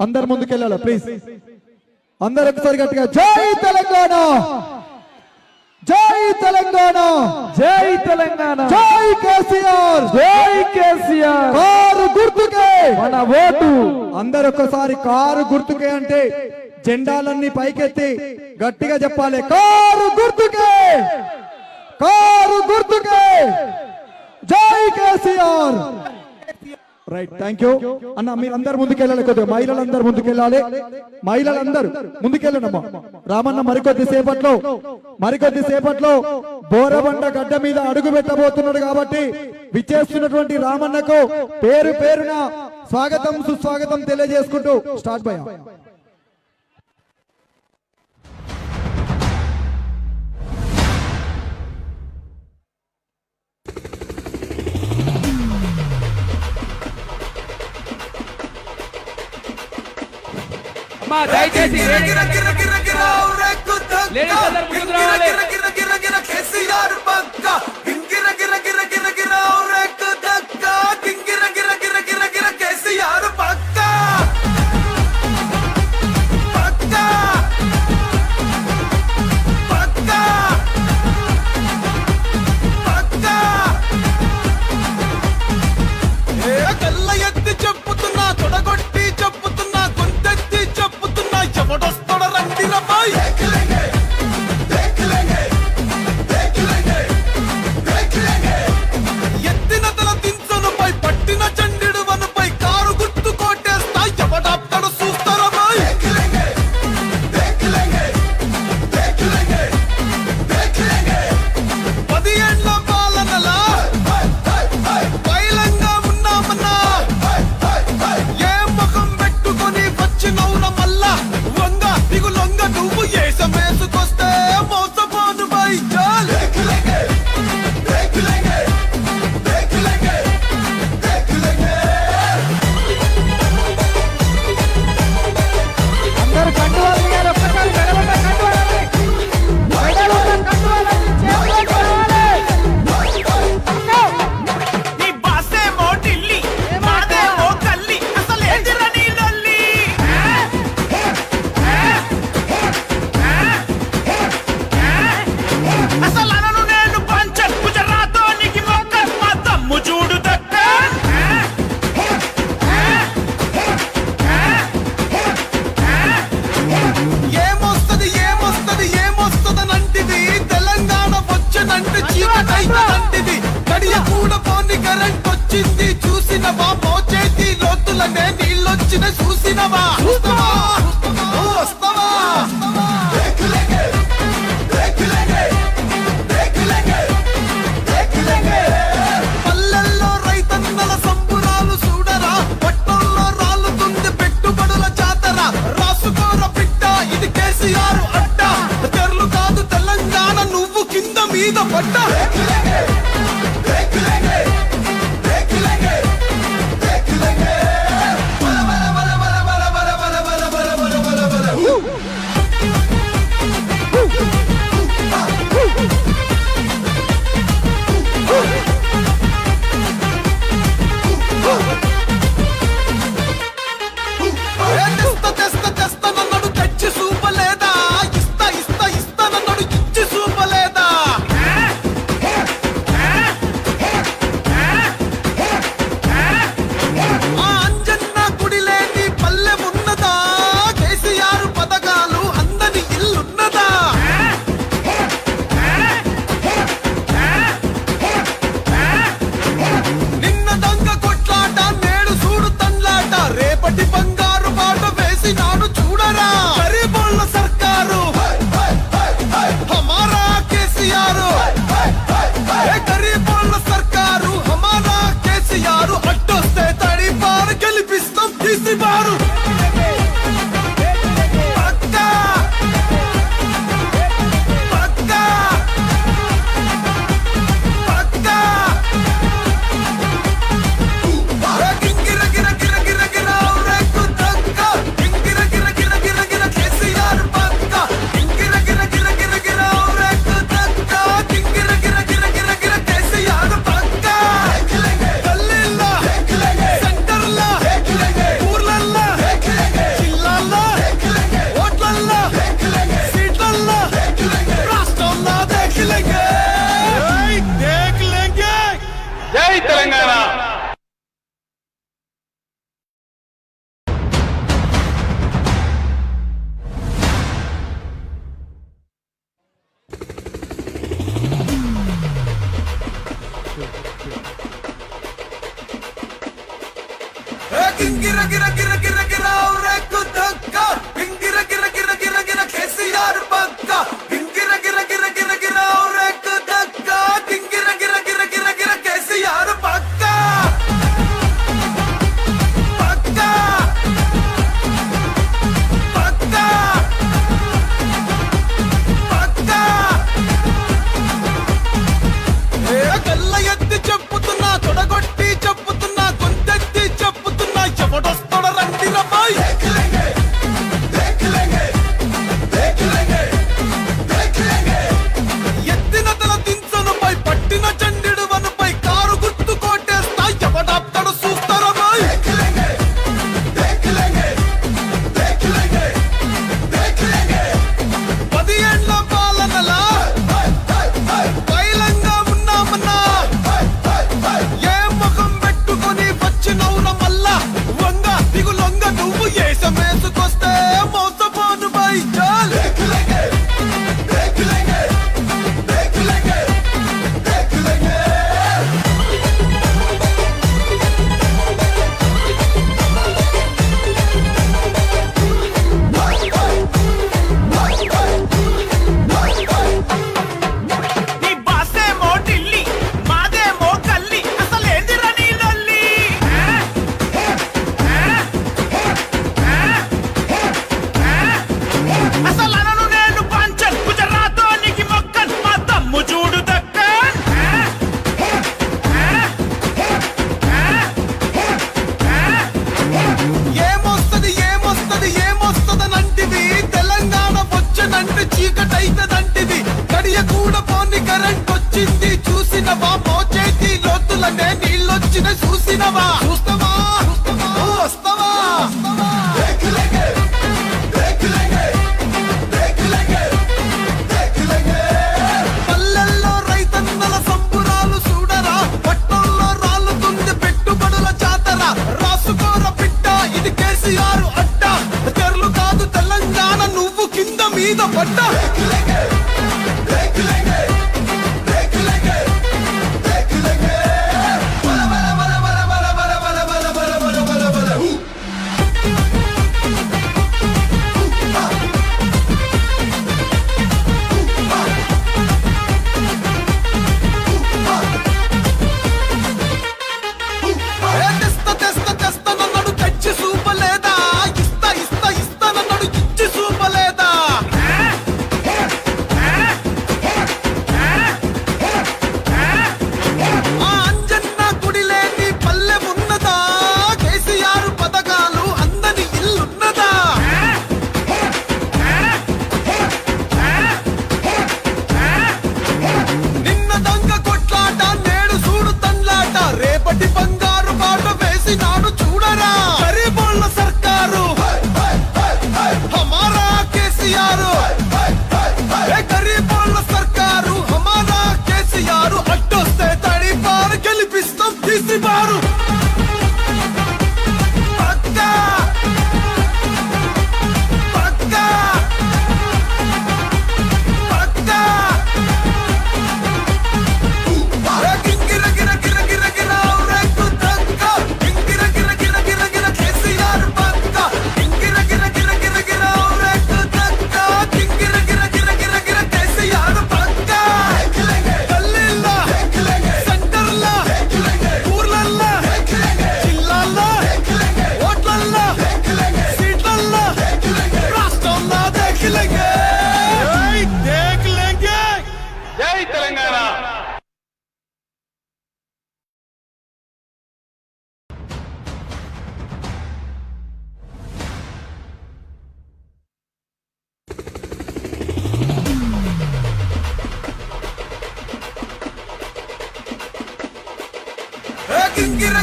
అందరు ముందుకెళ్ళాలి ప్లీజ్. అందరు ఒకసారి గట్టిగా జై తెలంగాణ, జై తెలంగాణ, జై తెలంగాణ, జై కేసీఆర్, జై కేసీఆర్. కారు గుర్తుకే మన ఓటు. అందరు ఒక్కసారి కారు గుర్తుకే అంటే జెండాలన్నీ పైకెత్తి గట్టిగా చెప్పాలి. కారు గుర్తుకే, కారు గుర్తుకే, జై కేసీఆర్. రైట్, థ్యాంక్ యూ అన్న. మీరందరూ ముందుకెళ్ళాలి, కొద్దిగా మహిళలందరూ ముందుకెళ్ళాలి, మహిళలందరూ ముందుకెళ్ళండమ్మా. రామన్న మరికొద్ది సేపట్లో బోరబండ గడ్డ మీద అడుగు పెట్టబోతున్నాడు కాబట్టి విచ్చేస్తున్నటువంటి రామన్నకు పేరు పేరున స్వాగతం సుస్వాగతం తెలియజేసుకుంటూ స్టార్ట్ భయ్యా. దయచేసి చెప్పుతున్నా, తొడగొట్టి చెప్పుతున్నా, కొంతెత్తి చెప్పుతున్నా, ఎవడొస్తాడ రండి రమ్మాయి. చూసినవా మోచేతి లోతులనే నీళ్ళొచ్చిన చూసినవా చూస్తావా నువ్వు వస్తావా పల్లెల్లో రైతన్నల సంబురాలు చూడరా పట్టణంలో రాలుతుంది పెట్టుబడుల జాతర రాసుకోర పిట్ట ఇది కేసీఆర్ అడ్డ తెరలు కాదు తెలంగాణ నువ్వు కింద మీద పడ్డ తెస్తానన్నాడు తెచ్చి చూపలేదా ఇస్తానన్నాడు ఇచ్చి చూపలేదా ఆ అంజన్న గుడి లేని పల్లె ఉన్నదా కేసీఆర్ పథకాలు అందని ఇల్లున్నదా నిన్న దొంగ కొట్లాట నేడు చూడు తండ్లాట రేపటి బంగారు బాట వేసి నాడు చూడరా గరీబోళ్ళ సర్కారు హమారా కేసీఆర్ గరీబోళ్ళ సర్కారు హమారా కేసీఆర్ అడ్డొస్తే తడిపారు గెలిపిస్తాం తీసిపారు పక్కా పక్కా పక్కా గింగిర గిర గిర గిర గిర ఔరేకు తక్క గింగిర గిర గిర గిర గిర కేసీఆర్ పక్క గింగిర గిర గిర గిర గిర ఔరేకు తక్క గింగిర గిర గిర గిర గిర కేసీఆర్ పక్క గల్లీల్లో సెంటర్లో ఊర్లల్లో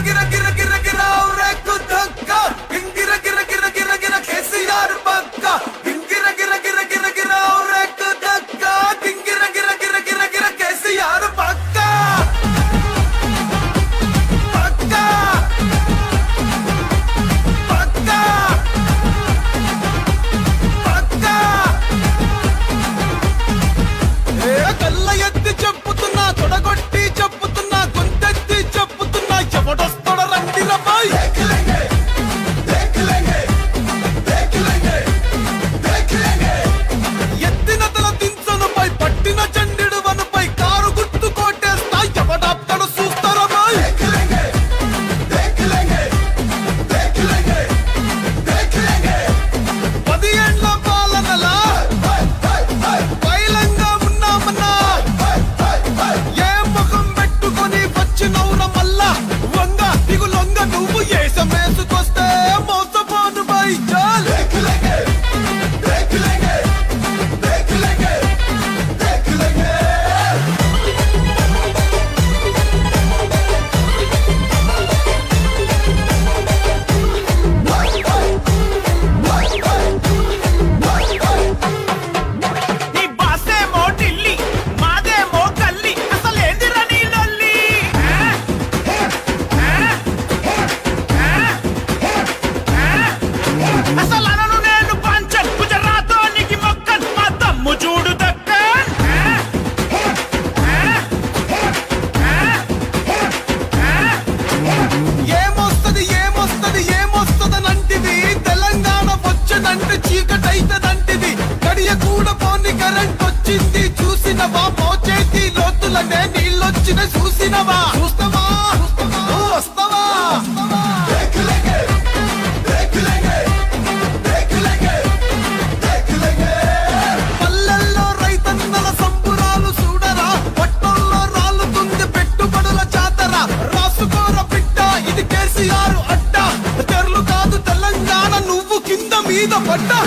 గిర గిర గిర గిర ఔరెక్కు ధక్క గింగిర గిర గిర గిర గిర కేసీఆర్ పక్క గింగిర గిర గిర గిర గిర ఔరెక్కు ధక్క గింగిర గిర గిర గిర గిర కేసీఆర్ పక్క పక్క పక్క పక్క ఏ కళ్ళ ఎత్తి చెప్పుతున్నా తొడగొట్టి చెప్పుతున్నా గొంతెత్తి చెప్పుతున్నా ఎవడొస్తాడ రండి రబాయ్ ఎత్తిన తల దించనుపై పట్టిన చండిడు వనుపై కారు గుర్తు కోటేస్తా ఎవడాప్తడు చూస్తారా బాయ్ 10 ఏండ్ల పాలనలా పైలంగా ఉన్నామన్నా ఏ ముఖం పెట్టుకొని వచ్చినవుర మల్లా వంగ దిగులొంగ నువ్వు ఏసమేసుకొస్తే మోసపోను బై చాల్ నీ బాసేమో ఢిల్లీ మాదేమో గల్లీ అసలేందిరా నీ లొల్లి అసలనను నేను పంచన్ గుజరాతోనికి మొక్కన్ మా తమ్ము చూడు దక్కన్ ఏమొస్తది ఏమొస్తది ఏమొస్తదనంటివి తెలంగాణ వచ్చనంటే చీకటైతదంటివి గడియ కూడా పోని కరెంట్ వచ్చింది చూసినవా మోచేతి లోతులనే నీళ్ళొచ్చిన చూసినవా చూస్తావా నువ్వు వస్తావా పల్లెల్లో రైతన్నల సంబురాలు చూడరా పట్టణంలో రాళ్ళుతుంది పెట్టుబడుల చాతరా రాసుకోర బిడ్డ ఇది కేసీఆర్ అడ్డ తెరలు కాదు తెలంగాణ నువ్వు కింద మీద పడ్డా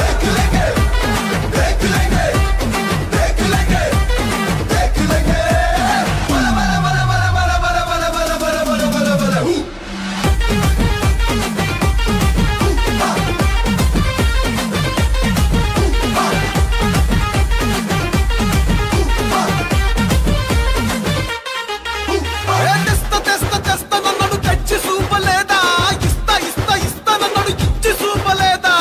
తెస్తా తెస్తా తెస్తా నన్ను తెచ్చి చూపలేదా ఇస్తా ఇస్తా ఇస్తా నన్ను ఇచ్చి చూపలేదా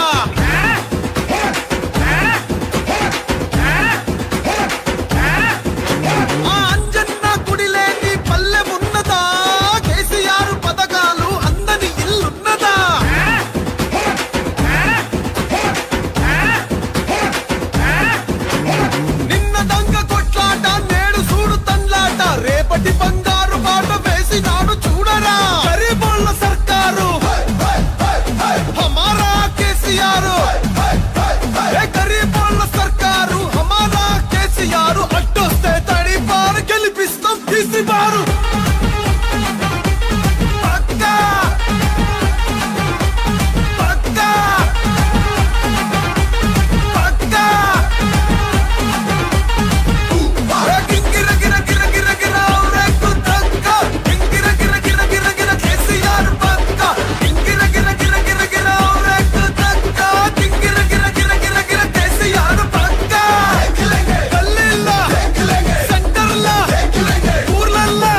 ఆ అంజన్న గుడి లేని పల్లె ఉన్నదా కేసీఆర్ పథకాలు అందని ఇల్లున్నదా నిన్న దంగ కొట్లాట నేడు చూడు తండ్లాట రేపటి బంగారు బాట వేసినాడు చూడరా గరీబోళ్ళ సర్కారు హమారా కేసీఆర్ గరీబోళ్ళ సర్కారు హమారా కేసీఆర్ అడ్డొస్తే తడిపారు గెలిపిస్తాం తీసిపారు పక్కా పక్కా పక్కా గింగిర గిర గిర గిర గిర ఔరెక్కు ధక్క గింగిర గిర గిర గిర గిర కేసీఆర్ పక్క గింగిర గిర గిర గిర గిర ఔరెక్కు ధక్క గింగిర గిర గిర గిర గిర కేసీఆర్ పక్క గల్లీల్లా సెంటర్లా ఊర్లల్లా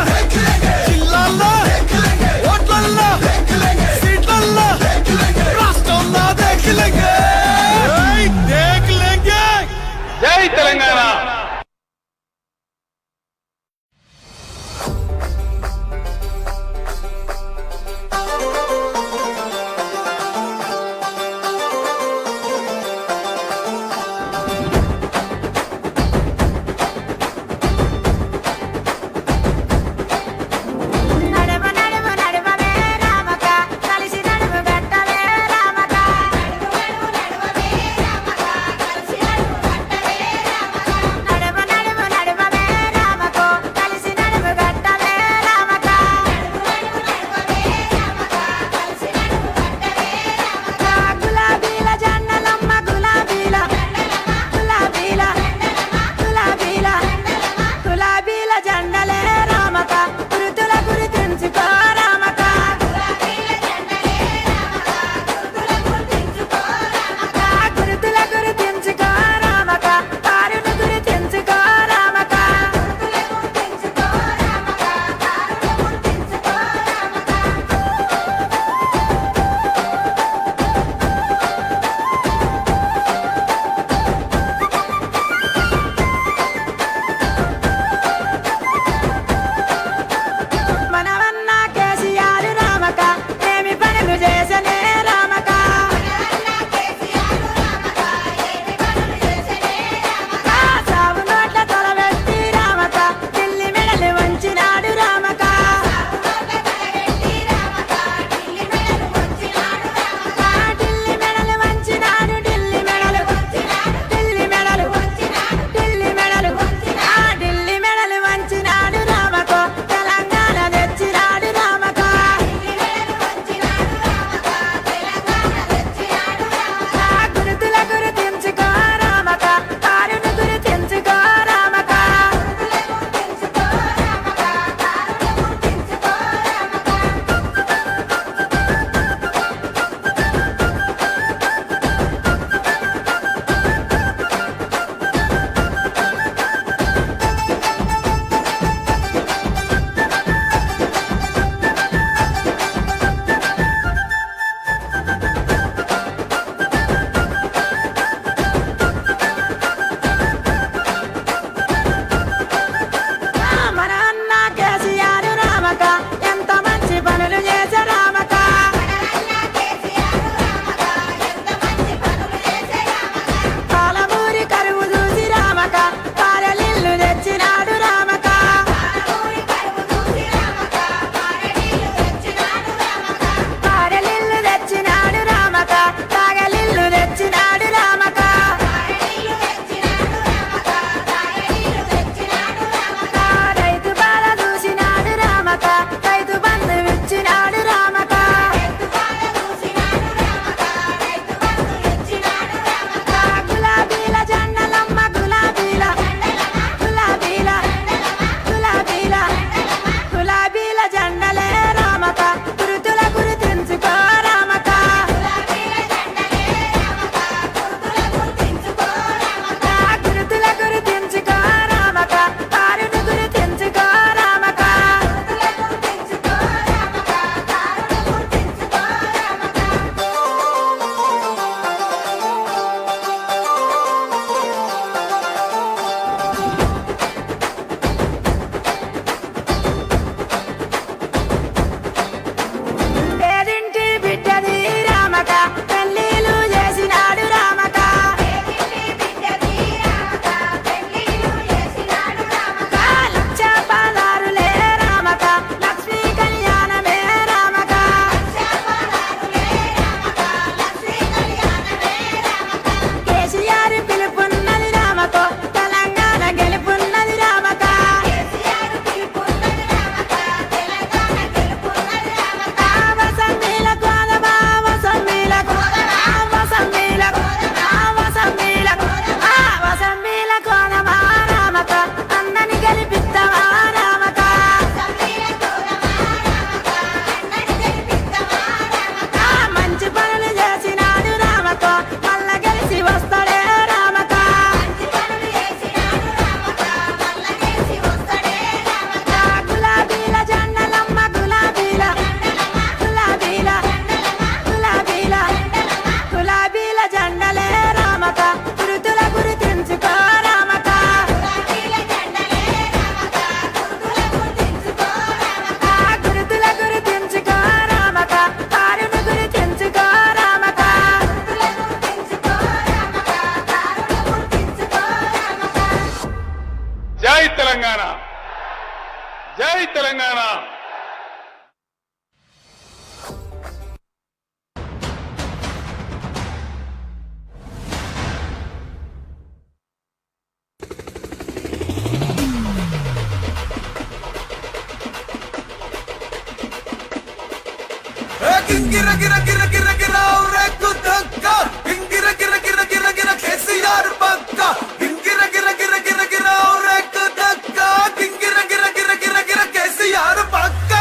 గిర గిర గిర గిర ఔరెక్కు దక్క గింగిర గిర గిర గిర గిర కేసీఆర్ పక్క గింగిర గిర గిర గిర గిర ఔరెక్కు దక్క గింగిర గిర గిర గిర గిర కేసీఆర్ పక్క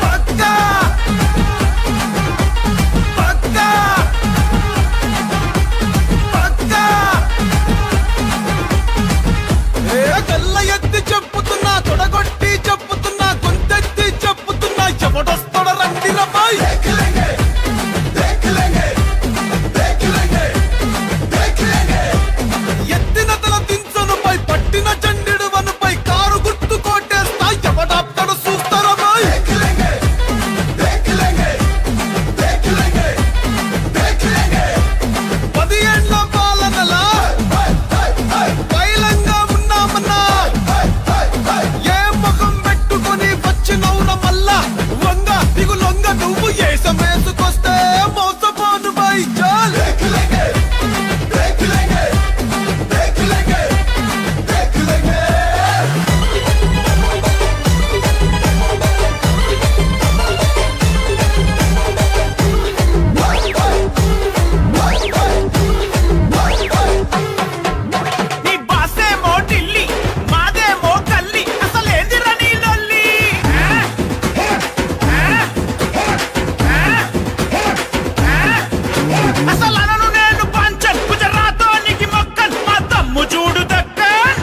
పక్క పక్క పక్క ఏ గల్ల ఎత్తి చెప్పుతున్నా తొడగొట్టి చెప్పుతున్నా గొంతెత్తి చెప్పుతున్నా ఎవడొస్తాడ రండి రబాయ్ ఎత్తిన తల దించనుపై పట్టిన చండెడు వనుపై కారు గుర్తు కోటేస్తా ఎవడాప్తడు చూస్తారా బాయ్ 10 ఏండ్ల పాలనలా బయలంగా ఉన్నామన్నా ఏ ముఖం పెట్టుకొని వచ్చినవుర మల్లా వంగ దిగులొంగ నువ్వు ఏసమేసుకొస్తే మోసపోను బై చాల్ నీ బాసేమో ఢిల్లీ మాదేమో గల్లీ అసలేందిరా నీ లొల్లి అసలు అనను నేను పంచన్ గుజరాతోనికి మొక్కన్ మా తమ్ము చూడు దక్కన్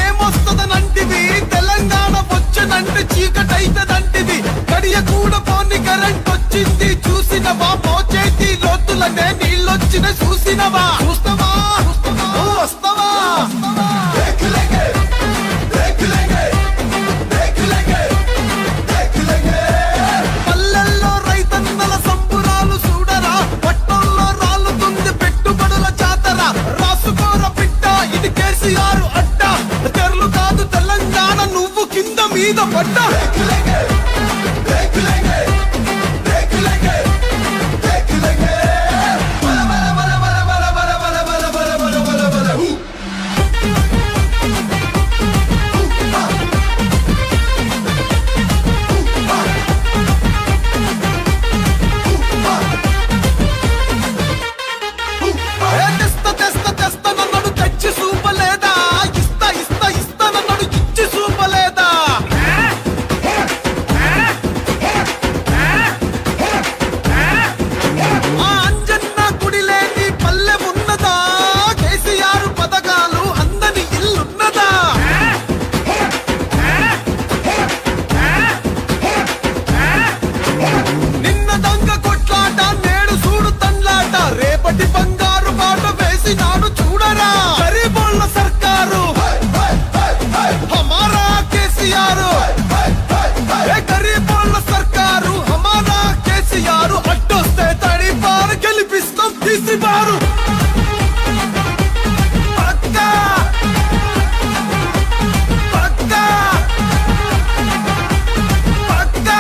ఏమొస్తదనంటివి తెలంగాణ వచ్చనంటే చీకటైతదంటివి గడియ కూడా పోని కరెంట్ వచ్చింది చూసినవా మోచేతి లోతులనే నీళ్ళొచ్చిన చూసినవా చూస్తావా నువ్వు వస్తావా పల్లెల్లో రైతన్నల సంబురాలు చూడరా పట్టణంలో రాలుతుంది పెట్టుబడుల జాతర రాసుకోర పిట్ట ఇది కేసీఆర్ అడ్డ తెరలు కాదు తెలంగాణ నువ్వు కింద మీద పడ్డా తెస్తా నన్ను తెచ్చి చూపలేదా ఇస్తా నన్ను ఇచ్చి చూపలేదా ఆ అంజన్న గుడి లేని పల్లె ఉన్నదా కేసీఆర్ పథకాలు అందని ఇల్లున్నదా నిన్న దొంగ కొట్లాట నేడు చూడు తన్లాట రేపటి బంగారు బాట వేసినాడు చూడరా గరీబోళ్ళ సర్కారు హమారా కేసీఆర్ గరీబోళ్ళ సర్కారు హమారా కేసీఆర్ అడ్డొస్తే తడిపారు గెలిపిస్తాం తీసిపారు పక్కా పక్కా పక్కా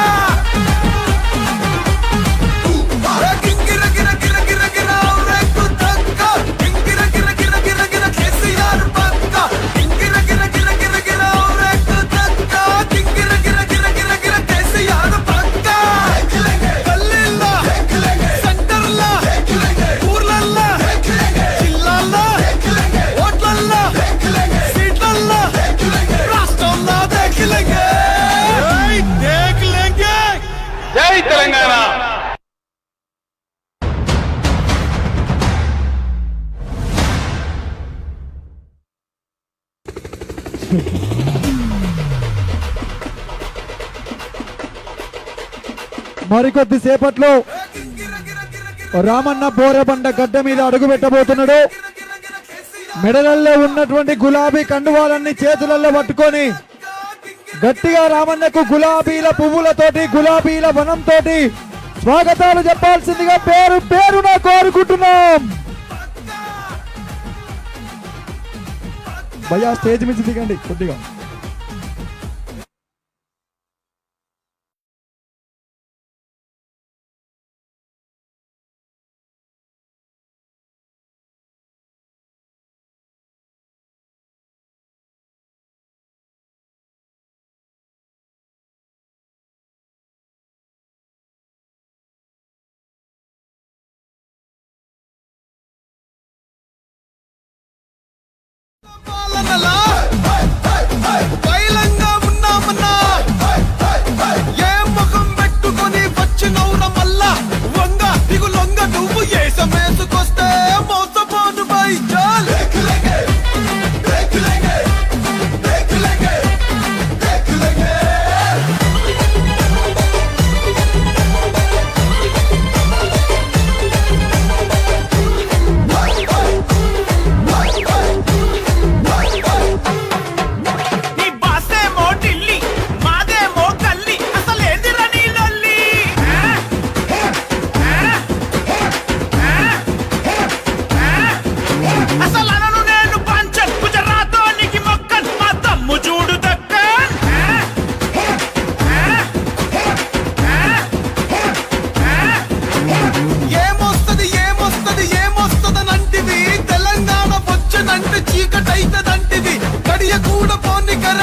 గింగిర గిర గిర గిర గిర ఔరెక్కు దక్క గింగిర గిర గిర గిర గిర కేసీఆర్ పక్క గింగిర గిర గిర గిర గిర ఔరెక్కు దక్క గింగిర గిర గిర గిర గిర కేసీఆర్ పక్క గల్లీల్లో సెంటర్లో ఊర్లల్లో జిల్లాల్లో ఓట్లల్లో సీట్లల్లో రాష్ట్రంలో దేఖిలేంగే జై తెలంగాణ. మరికొద్ది సేపట్లో రామన్న బోరబండ గడ్డ మీద అడుగు పెట్టబోతున్నాడు. మెడలల్లో ఉన్నటువంటి గులాబీ కండువాలన్నీ చేతులలో పట్టుకొని గట్టిగా రామన్నకు గులాబీల పువ్వులతోటి గులాబీల వనంతోటి స్వాగతాలు చెప్పాల్సిందిగా పేరు పేరున కోరుకుంటున్నాం. భయ్యా స్టేజ్ మీద దిగండి కొద్దిగా.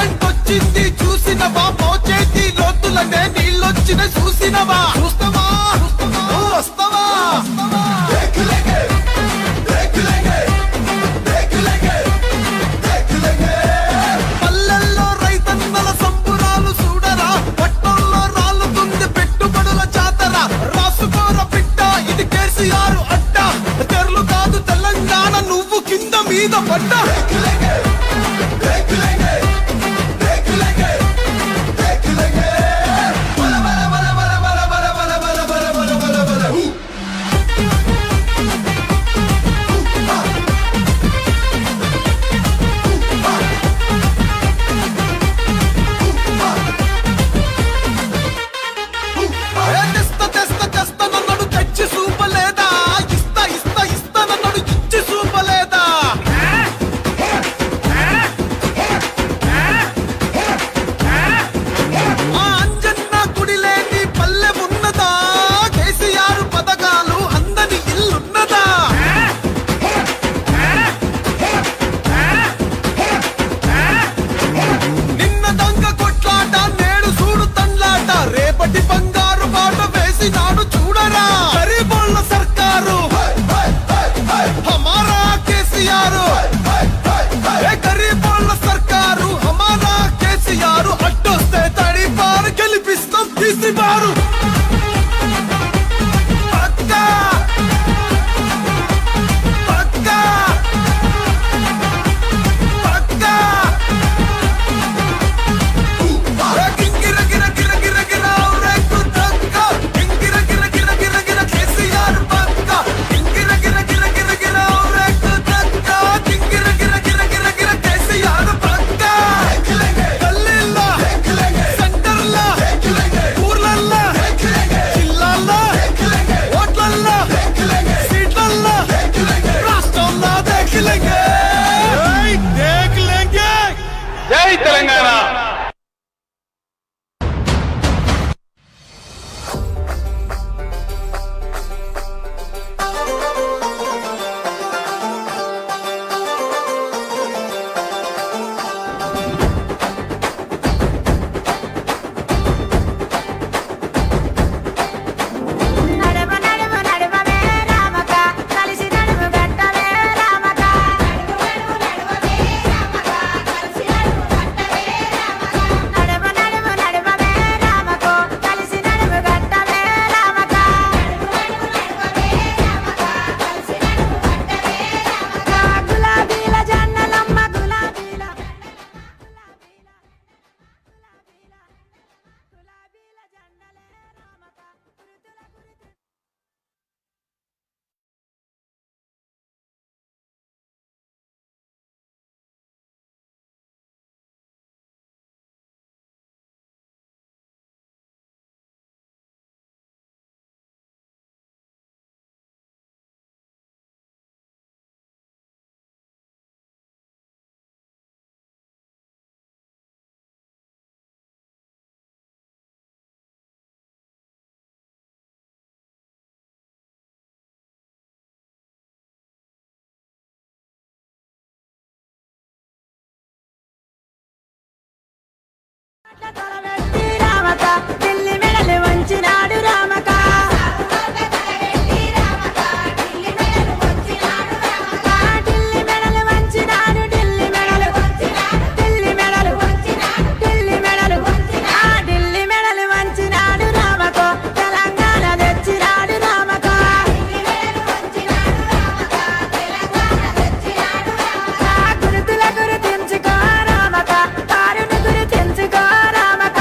కరెంట్ వచ్చింది చూసినవా మోచేతి లోతులనే నీళ్ళొచ్చిన చూసినవా చూస్తావా నువ్వు వస్తావా పల్లెల్లో రైతన్నల సంబురాలు చూడరా పట్టణంలో రాళ్ళుతుంది పెట్టుబడుల జాతర రాసుకోర పిట్ట ఇది కేసీఆర్ అడ్డ తెరలు కాదు తెలంగాణ నువ్వు కింద మీద పడ్డ తెస్తానన్నాడు తెచ్చి చూపలేదా ఇస్తానన్నాడు ఇచ్చి చూపలేదా ఆ అంజన్న గుడి లేని పల్లె ఉన్నదా కేసీఆర్ పథకాలు అందని ఇల్లున్నదా నిన్న దొంగ కొట్లాట నేడు చూడు తండ్లాట రేపటి బంగారు బాట వేసినాడు చూడరా గరీబోళ్ళ సర్కారు హమారా కేసీఆర్ గరీబోళ్ళ సర్కారు హమారా కేసీఆర్ అడ్డొస్తే తడిపారు గెలిపిస్తాం తీసిపారు పక్కా పక్కా పక్కా గింగిర గిర గిర గిర గిర ఔరెక్కు తక్క గింగిర గిర గిర గిర గిర కేసీఆర్ పక్క గింగిర గిర గిర గిర గిర ఔరెక్కు తక్క గింగిర గిర గిర గిర గిర కేసీఆర్ పక్క గల్లీల్లో సెంటర్లో ఊర్లల్లో జిల్లాల్లో ఓట్లల్లో సీట్లల్లో రాష్ట్రంలో దేఖలేంగే దేఖలేంగే జై తెలంగాణ. నడుమ నడుమ నడుమవే రామక కలిసి నడుము గట్టవే రామక నడుమ నడుమవే రామక కలిసి నడుము గట్టవే రామక నడుమ నడుమ నడుమవే రామకో కలిసి నడుము గట్టవే రామక నడుమ నడుమవే రామక కలిసి నడుము గట్టవే రామక గులాబీల జన్నలమ్మ గులాబీల గులాబీల జన్నలే రామక గురుతుల గురుతు తలవెత్తి రామక ఢిల్లీ మెడలు వంచినాడు రామక ఢిల్లీ మెడలు వంచినాడు ఢిల్లీ మెడలు వంచినాడు ఢిల్లీ మెడలు వంచినాడు ఢిల్లీ మెడలు వంచినాడు ఢిల్లీ మెడలు వంచినాడు ఢిల్లీ మెడలు వంచినాడు రామకో తెలంగాణ తెచ్చినాడు రామక ఢిల్లీ మెడలు వంచినాడు రామక తెలంగాణ తెచ్చినాడు రామక గురుతుల గురుతించుకో రామక కారుని గురుతించుకో రామక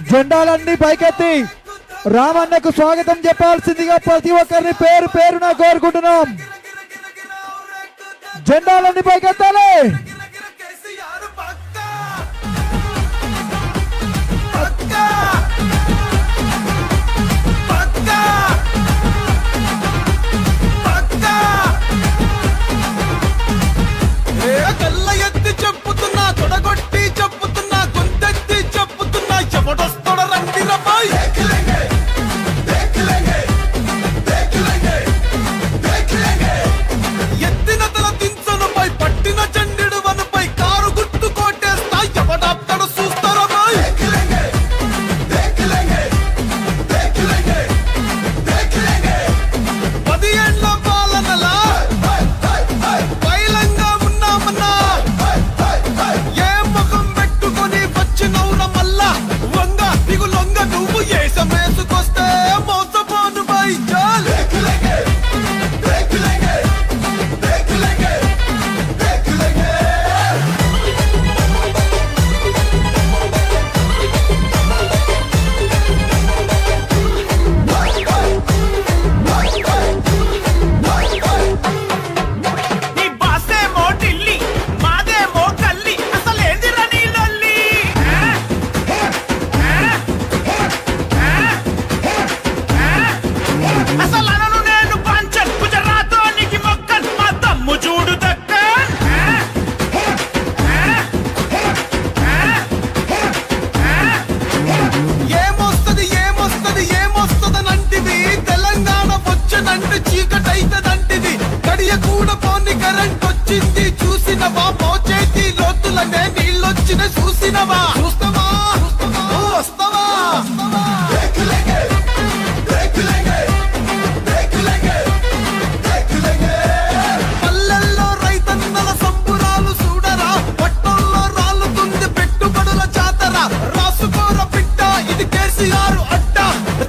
జెండాలన్నీ పైకెత్తి రామన్నకు స్వాగతం చెప్పాల్సిందిగా ప్రతి ఒక్కరిని పేరు పేరున కోరుకుంటున్నాం. జెండాలన్నీ పైకెత్తాలి. కేసీఆర్ పక్కా పక్కా పక్కా పక్కా. కళ్ళ ఎత్తి చెప్పుతున్నా, తొడగొట్టి చెప్పుతున్నా, గొంతెత్తి చెప్పుతున్నా, ఎవడొస్తాడ రండి రబాయ్. ఎత్తిన తల దించనుపై, పట్టిన చండిడు వనుపై, కారు గుర్తు కోటేస్తా, ఎవడాప్తాడు చూస్తారా బాయ్. 10 ఏళ్ల పాలనలా బైలంగా ఉన్నామన్నా, ఏ ముఖం పెట్టుకొని వచ్చినవుర మల్లా. వంగ దిగులొంగ నువ్వు ఏసమేసుకొస్తే మోసపోను బై చాల్. నీ బాసేమో ఢిల్లీ, మాదేమో గల్లీ, అసలేందిరా నీ లొల్లి. అసలనను నేను పంచన్, గుజరాతోనికి మొక్కన్, మా దమ్ము చూడు దక్కన్. ఏమొస్తదనంటివి, తెలంగాణ వచ్చనంటే చీకటైతదంటివి. గడియ కూడా పోని కరెంట్ వచ్చింది చూసినవా, మోచేతి లోతులనే నీళ్ళొచ్చిన చూసినవా. చూస్తావా నువ్వు వస్తావా. పల్లెల్లో రైతన్నల సంబురాలు చూడరా, పట్టణంలో రాలుతుంది పెట్టుబడుల జాతర. రాసుకోర బిడ్డ ఇది కేసీఆర్ అడ్డ,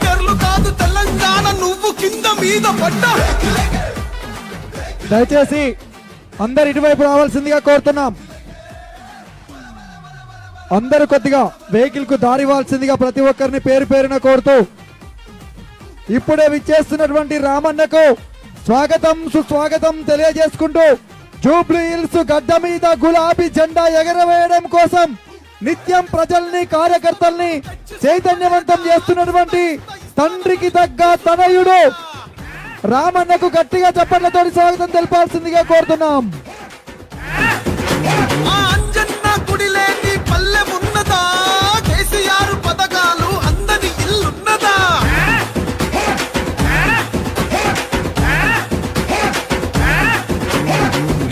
తెరలు కాదు తెలంగాణ నువ్వు కింద మీద పడ్డా. దయచేసి అందరు ఇటువైపు రావాల్సిందిగా కోరుతున్నాం. అందరూ కొద్దిగా వెహికల్ కు దారి ఇవ్వాల్సిందిగా ప్రతి ఒక్కరిని పేరు పేరున కోరుతూ ఇప్పుడే విచ్చేస్తున్నటువంటి రామన్నకు స్వాగతం సుస్వాగతం తెలియజేసుకుంటూ జూబ్లీ హిల్స్ గడ్డ మీద గులాబీ జెండా ఎగరవేయడం కోసం నిత్యం ప్రజల్ని కార్యకర్తల్ని చైతన్యవంతం చేస్తున్నటువంటి తండ్రికి తగ్గ తనయుడు రామన్నకు గట్టిగా చప్పట్లతో స్వాగతం తెలపాల్సిందిగా కోరుతున్నాం. ఆ అంజన్న గుడి లేని పల్లె ఉన్నదా, కేసీఆర్ పథకాలు అందని ఇల్లున్నదా.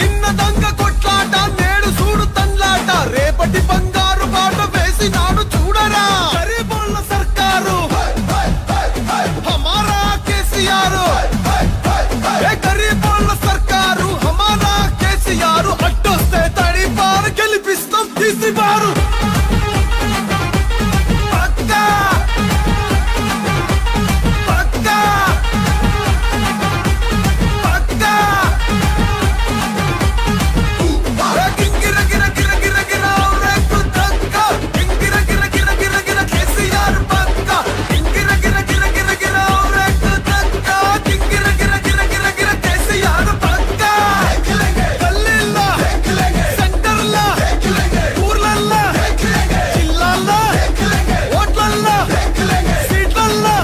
నిన్న దొంగ కొట్లాట, నేడు చూడు తండ్లాట, రేపటి బంగారు బాట వేసినాడు చూడరా. గరీబోళ్ళ సర్కారు హమారా కేసీఆర్, గరీబోళ్ళ సర్కారు హమారా కేసీఆర్. అడ్డొస్తే తడిపారు, గెలిపిస్తాం తీసిపారు. పక్కా పక్కా పక్కా. గింగిర గిర గిర గిర గిర రేకు దక్క, గింగిర గిర గిర గిర గిర కేసీఆర్ పక్కా. గింగిర గిర గిర గిర గిర రేకు దక్క, గింగిర గిర గిర గిర గిర కేసీఆర్ పక్కా. గల్లీల్లో, సెంటర్లో, ఊర్లల్లో, జిల్లాల్లో, ఓట్లల్లో, సీట్లల్లో,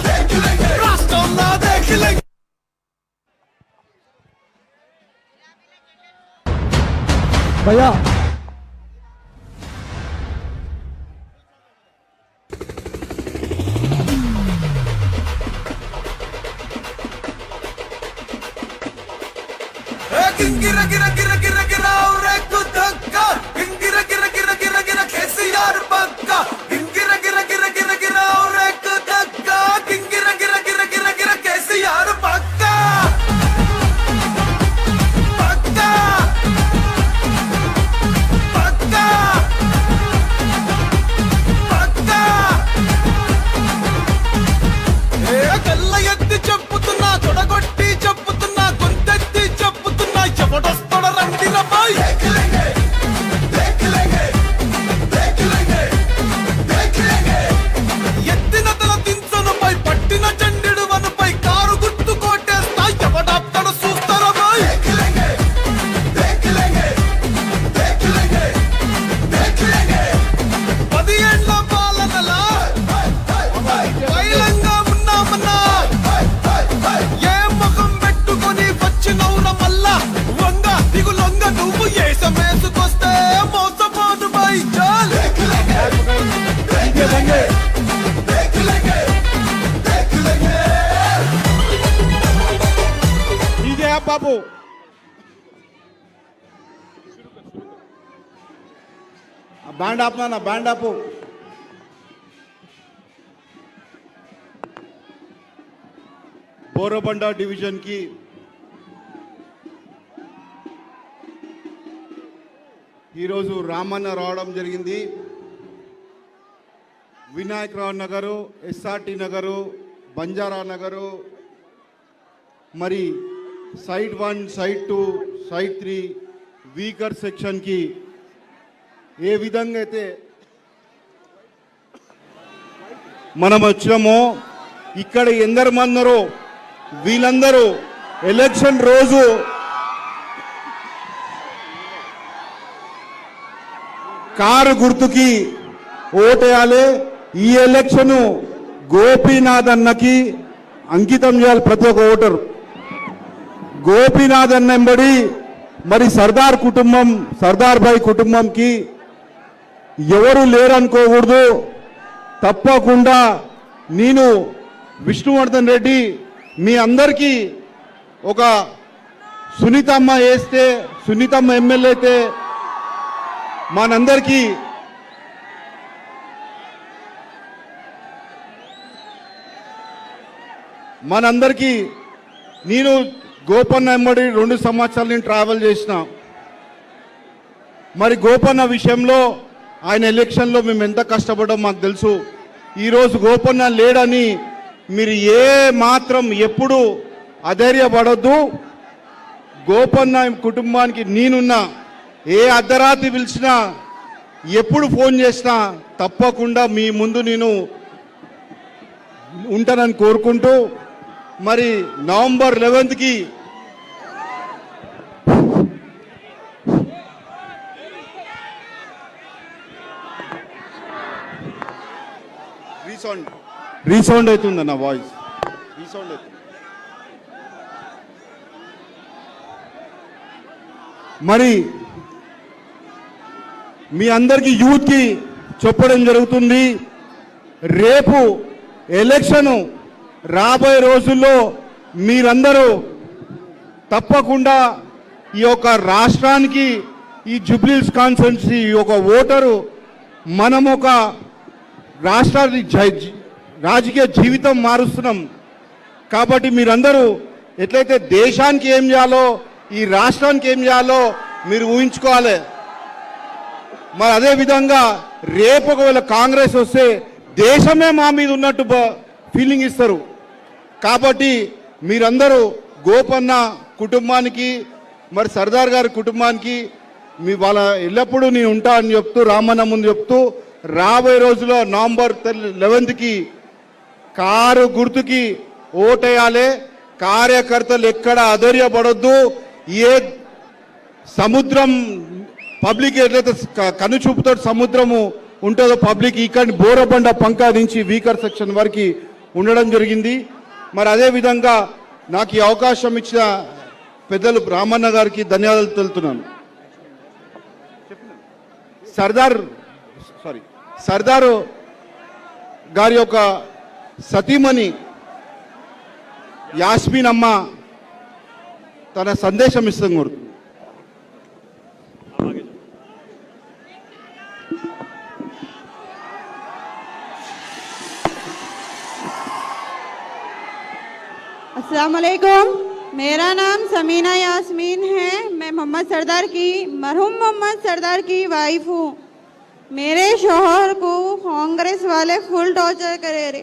రాష్ట్రంలో దేఖిలే. భయ్యా గింగిర గిర గిర గిర గిర రేకు దక్క, గింగిర గిర గిర గిర గిర కేసీఆర్ పక్కా. గింగిర గిర గిర గిర గిర రేకు దక్క, గింగిర గిర గిర గిర గిర కేసీఆర్ పక్కా. పక్కా పక్కా పక్కా. కళ్ళ ఎత్తి చెప్పుతున్నా, తొడగొట్టి చెప్పుతున్నా, గొంతెత్తి చెప్పుతున్నా, ఎవడొస్తాడ రండి బాపు బ్యాండ్ ఆపు నాన్న, బ్యాండ్ ఆపు. బోరబండ డివిజన్కి ఈరోజు రామన్న రావడం జరిగింది. వినాయకరావు నగరు, ఎస్ఆర్టీ నగరు, బంజారా నగరు, మరి సైట్ 1, సైట్ 2, సైట్ 3 వీకర్ సెక్షన్కి ఏ విధంగా అయితే మనం వచ్చామో ఇక్కడ ఎందరు మందరో వీళ్ళందరూ ఎలక్షన్ రోజు కారు గుర్తుకి ఓటేయాలి. ఈ ఎలక్షన్ గోపీనాథ్ అన్నకి అంకితం చేయాలి. ప్రతి ఒక్క ఓటరు గోపీనాథ్ అన్న వెంబడి మరి సర్దార్ కుటుంబం, సర్దార్ భాయ్ కుటుంబంకి ఎవరు లేరనుకోకూడదు. తప్పకుండా నేను విష్ణువర్ధన్ రెడ్డి మీ అందరికీ ఒక సునీతమ్మ వేస్తే, సునీతమ్మ ఎమ్మెల్యే అయితే మనందరికీ నేను గోపన్న ఎమ్మడి 2 సంవత్సరాలు నేను ట్రావెల్ చేసిన. మరి గోపన్న విషయంలో ఆయన ఎలక్షన్లో మేము ఎంత కష్టపడ్డాం మాకు తెలుసు. ఈరోజు గోపన్న లేడని మీరు ఏ మాత్రం ఎప్పుడు అధైర్యపడొద్దు. గోపన్న కుటుంబానికి నేనున్నా. ఏ అర్ధరాత్రి పిలిచినా, ఎప్పుడు ఫోన్ చేసినా తప్పకుండా మీ ముందు నేను ఉంటానని కోరుకుంటూ, మరి నవంబర్ 11కి రీసౌండ్ అవుతుంది నా వాయిస్, రీసౌండ్ అవుతుంది. మరి మీ అందరికీ యూత్కి చెప్పడం జరుగుతుంది, రేపు ఎలక్షను రాబోయే రోజుల్లో మీరందరూ తప్పకుండా ఈ యొక్క రాష్ట్రానికి, ఈ జూబ్లీహిల్స్ కాన్స్టిట్యున్సీ ఒక ఓటరు, మనం ఒక రాష్ట్రాన్ని రాజకీయ జీవితం మారుస్తున్నాం. కాబట్టి మీరందరూ ఎట్లయితే దేశానికి ఏం చేయాలో, ఈ రాష్ట్రానికి ఏం చేయాలో మీరు ఊహించుకోవాలి. మరి అదేవిధంగా రేపు ఒకవేళ కాంగ్రెస్ వస్తే దేశమే మా మీద ఉన్నట్టు ఫీలింగ్ ఇస్తారు. కాబట్టి మీరందరూ గోపన్న కుటుంబానికి, మరి సర్దార్ గారి కుటుంబానికి వాళ్ళ ఎల్లప్పుడూ నేను ఉంటా అని చెప్తూ, రామన్న ముందు చెప్తూ, రాబోయే రోజుల్లో నవంబర్ 11కి కారు గుర్తుకి ఓటేయాలి. కార్యకర్తలు ఎక్కడ అధైర్యపడొద్దు. ఏ సముద్రం పబ్లిక్ ఎట్లయితే కనుచూపుతో సముద్రము ఉంటుందో పబ్లిక్ ఇక్కడ బోరబండ పంకా నుంచి వీకర్ సెక్షన్ వరకు ఉండడం జరిగింది. మరి అదేవిధంగా నాకు ఈ అవకాశం ఇచ్చిన పెద్దలు రామన్న గారికి ధన్యవాదాలు తెలుపుతున్నాను. సర్దార్ గారి యొక్క సతీమణి యాస్మిన్ అమ్మ తన సందేశం ఇస్తాం కోరుతుంది. अस्सलाम वालेकुम, मेरा नाम समीना यास्मीन है। मैं मोहम्मद सरदार की, मरहूम मोहम्मद सरदार की वाइफ हूँ। मेरे शोहर को कांग्रेस वाले फुल टॉर्चर करे रहे।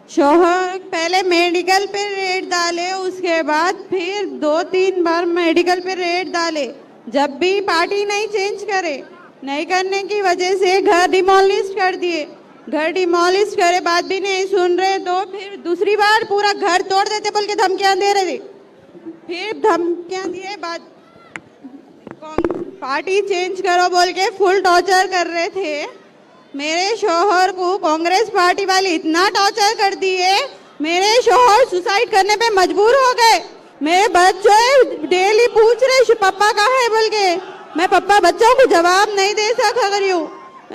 शोहर पहले मेडिकल पे रेड डाले, उसके बाद फिर 2-3 बार मेडिकल पे रेड डाले। जब भी पार्टी नहीं चेंज करे, नहीं करने की वजह से घर डिमोलिश कर दिए। घर डिमोलिश करे बाद भी नहीं सुन रहे, तो फिर दूसरी बार पूरा घर तोड़ देते बोल के धमकियां दे रहे थे। फिर धमकियां दिए बाद पार्टी चेंज करो बोल के फुल टॉर्चर कर रहे थे। मेरे शोहर को कांग्रेस पार्टी वाले इतना टॉर्चर कर दिए, मेरे शोहर सुसाइड करने पे मजबूर हो गए। मेरे बच्चे डेली पूछ रहे पापा कहाँ है बोल के। मैं पापा बच्चों को जवाब नहीं दे सका रही हूँ।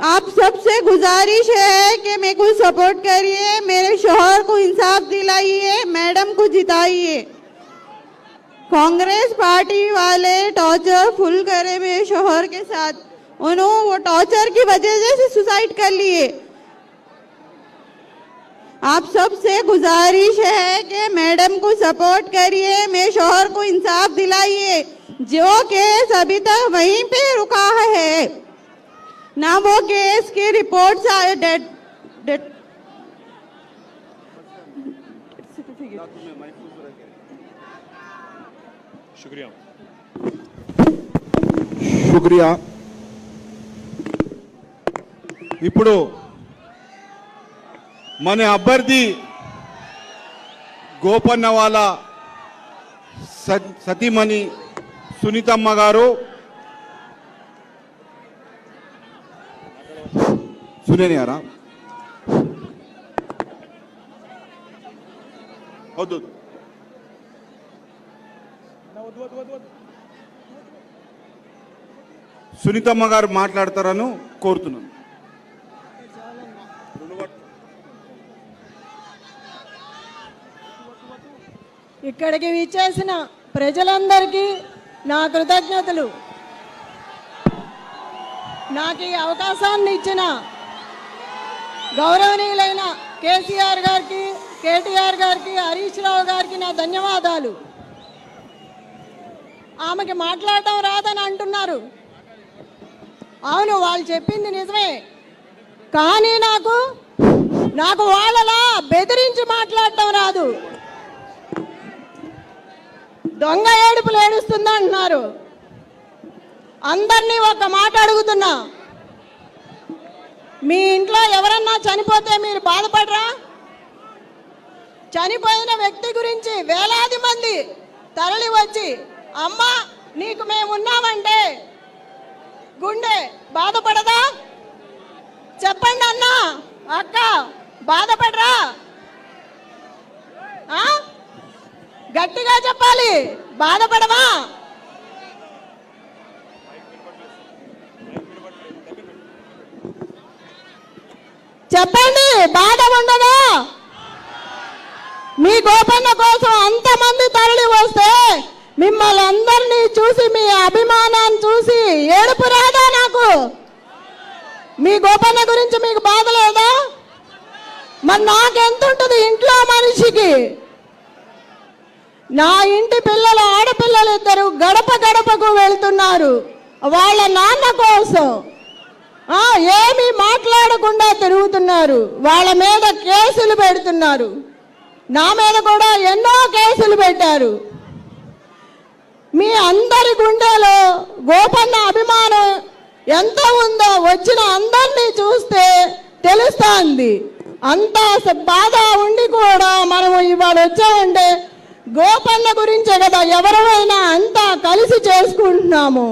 आप सबसे गुजारिश है कि मेरे को सपोर्ट करिए, मेरे शोहर को इंसाफ दिलाइए, मैडम को जिताइए। कांग्रेस पार्टी वाले टॉर्चर फुल करे मेरे शोहर के साथ, उन्होंने वो टॉर्चर की वजह से सुसाइड कर लिए। आप सबसे गुजारिश है कि मैडम को सपोर्ट करिए, मेरे शोहर को इंसाफ दिलाइए। जो केस अभी तक वहीं पे रुका है, ना वो केस की रिपोर्ट्स आए, डेट శుక్రియా. ఇప్పుడు మన అభ్యర్థి గోపన్న వాళ్ళ సతీమణి సునీతమ్మ గారు సునేనియారా వద్దు సునీతమ్మ గారు మాట్లాడతారని కోరుతున్నాను. ఇక్కడికి విచ్చేసిన ప్రజలందరికీ నా కృతజ్ఞతలు. నాకు ఈ అవకాశాన్ని ఇచ్చిన గౌరవనీయులైన కేసీఆర్ గారికి, కేటీఆర్ గారికి, హరీష్ రావు గారికి నా ధన్యవాదాలు. ఆమెకి మాట్లాడటం రాదని అంటున్నారు. అవును, వాళ్ళు చెప్పింది నిజమే. కానీ నాకు వాళ్ళలా బెదిరించి మాట్లాడటం రాదు. దొంగ ఏడుపులు ఏడుస్తుందా అంటున్నారు. అందరినీ ఒక మాట అడుగుతున్నా, మీ ఇంట్లో ఎవరన్నా చనిపోతే మీరు బాధపడరా? చనిపోయిన వ్యక్తి గురించి వేలాది మంది తరలి వచ్చి అమ్మా నీకు మేమున్నామంటే గుండె బాధపడదా? చెప్పండి అన్నా, అక్క, బాధపడరా? గట్టిగా చెప్పాలి, బాధపడవా? చెప్పండి, బాధ ఉండదా? మీ గోపన్న కోసం అంతమంది తరలి వస్తే మిమ్మల్ని అందరినీ చూసి, మీ అభిమానాన్ని చూసి ఏడుపు రాదా? నాకు మీ గోపన్న గురించి మీకు బాధ లేదా? మరి నాకెంత ఉంటుంది ఇంట్లో మనిషికి? నా ఇంటి పిల్లలు, ఆడపిల్లలు ఇద్దరు గడప గడపకు వెళ్తున్నారు వాళ్ళ నాన్న కోసం. ఏమీ మాట్లాడకుండా తిరుగుతున్నారు. వాళ్ళ మీద కేసులు పెడుతున్నారు. నా మీద కూడా ఎన్నో కేసులు పెట్టారు. మీ అందరి గుండెలో గోపన్న అభిమానం ఎంత ఉందో వచ్చిన అందరినీ చూస్తే తెలుస్తుంది. అంత బాధ ఉండి కూడా మనము ఇవాళ వచ్చామంటే గోపన్న గురించే కదా ఎవరైనా అంతా కలిసి చేసుకుంటున్నాము.